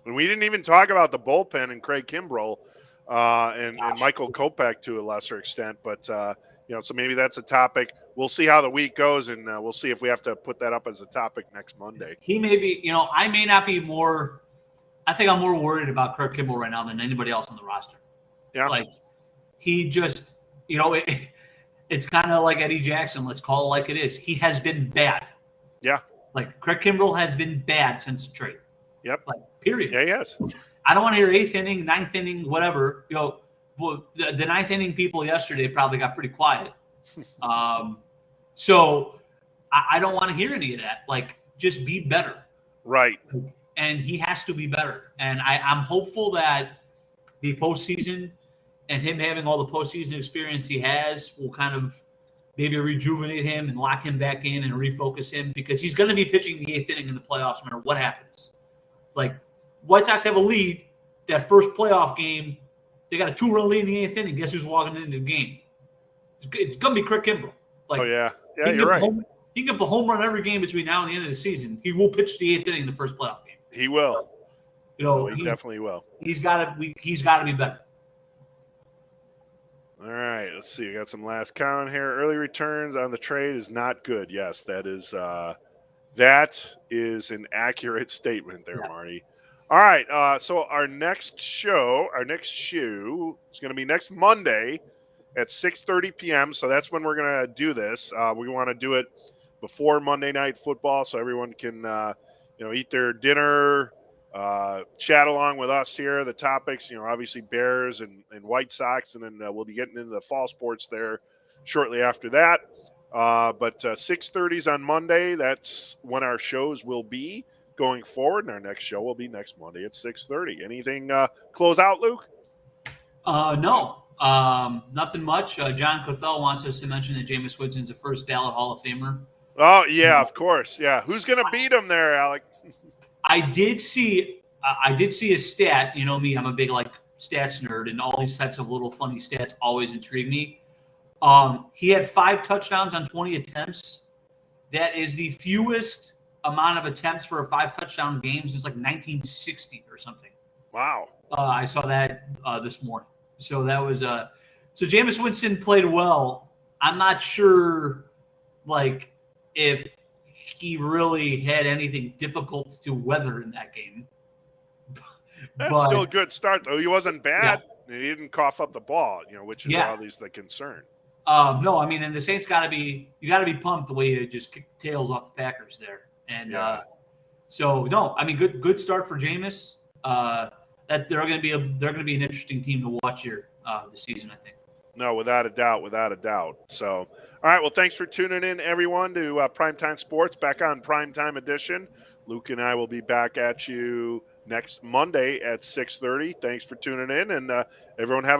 And we didn't even talk about the bullpen and Craig Kimbrell and Michael Kopech to a lesser extent. But, so maybe that's a topic. We'll see how the week goes, and we'll see if we have to put that up as a topic next Monday. He may be, I may not be more – I think I'm more worried about Craig Kimbrell right now than anybody else on the roster. Yeah. He just – it's kind of like Eddie Jackson. Let's call it like it is. He has been bad. Yeah. Craig Kimbrell has been bad since the trade. Yep. Period. Yeah, yes. I don't want to hear 8th inning, 9th inning, whatever. The 9th inning people yesterday probably got pretty quiet. So I don't want to hear any of that. Just be better. Right. And he has to be better. And I'm hopeful that the postseason and him having all the postseason experience he has will kind of maybe rejuvenate him and lock him back in and refocus him because he's going to be pitching the 8th inning in the playoffs no matter what happens. White Sox have a lead. That first playoff game, they got a 2-run lead in the 8th inning. Guess who's walking into the game? It's going to be Craig Kimbrell. Oh, yeah. Yeah, you're right. He can get a home run every game between now and the end of the season. He will pitch the 8th inning in the first playoff game. He will. He definitely will. He's got to be better. All right, let's see. We got some last comment here. Early returns on the trade is not good. Yes, that is an accurate statement there, Marty. All right, so our next show is going to be next Monday at 6:30 p.m. So that's when we're going to do this. We want to do it before Monday Night Football so everyone can eat their dinner, chat along with us here. The topics, obviously Bears and White Sox, and then we'll be getting into the fall sports there shortly after that. But 6:30 is on Monday. That's when our shows will be going forward, and our next show will be next Monday at 6:30. Anything close out, Luke? No, nothing much. John Cothell wants us to mention that Jameis Winston's a first ballot Hall of Famer. Oh, yeah, of course. Yeah. Who's going to beat him there, Alec? I did see a stat. You know me, I'm a big stats nerd, and all these types of little funny stats always intrigue me. He had 5 touchdowns on 20 attempts. That is the fewest amount of attempts for a 5 touchdown game since 1960 or something. Wow. I saw that this morning. So that was so Jameis Winston played well. I'm not sure if he really had anything difficult to weather in that game. That's still a good start, though. He wasn't bad. Yeah. He didn't cough up the ball, which is always the concern. No, I mean, and the Saints got to be pumped the way you just kicked the tails off the Packers there. And so no, I mean, good start for Jameis. That they're going to be an interesting team to watch here this season, I think. No, without a doubt. So, all right. Well, thanks for tuning in, everyone, to Primetime Sports, back on Primetime Edition. Luke and I will be back at you next Monday at 6:30. Thanks for tuning in, and everyone have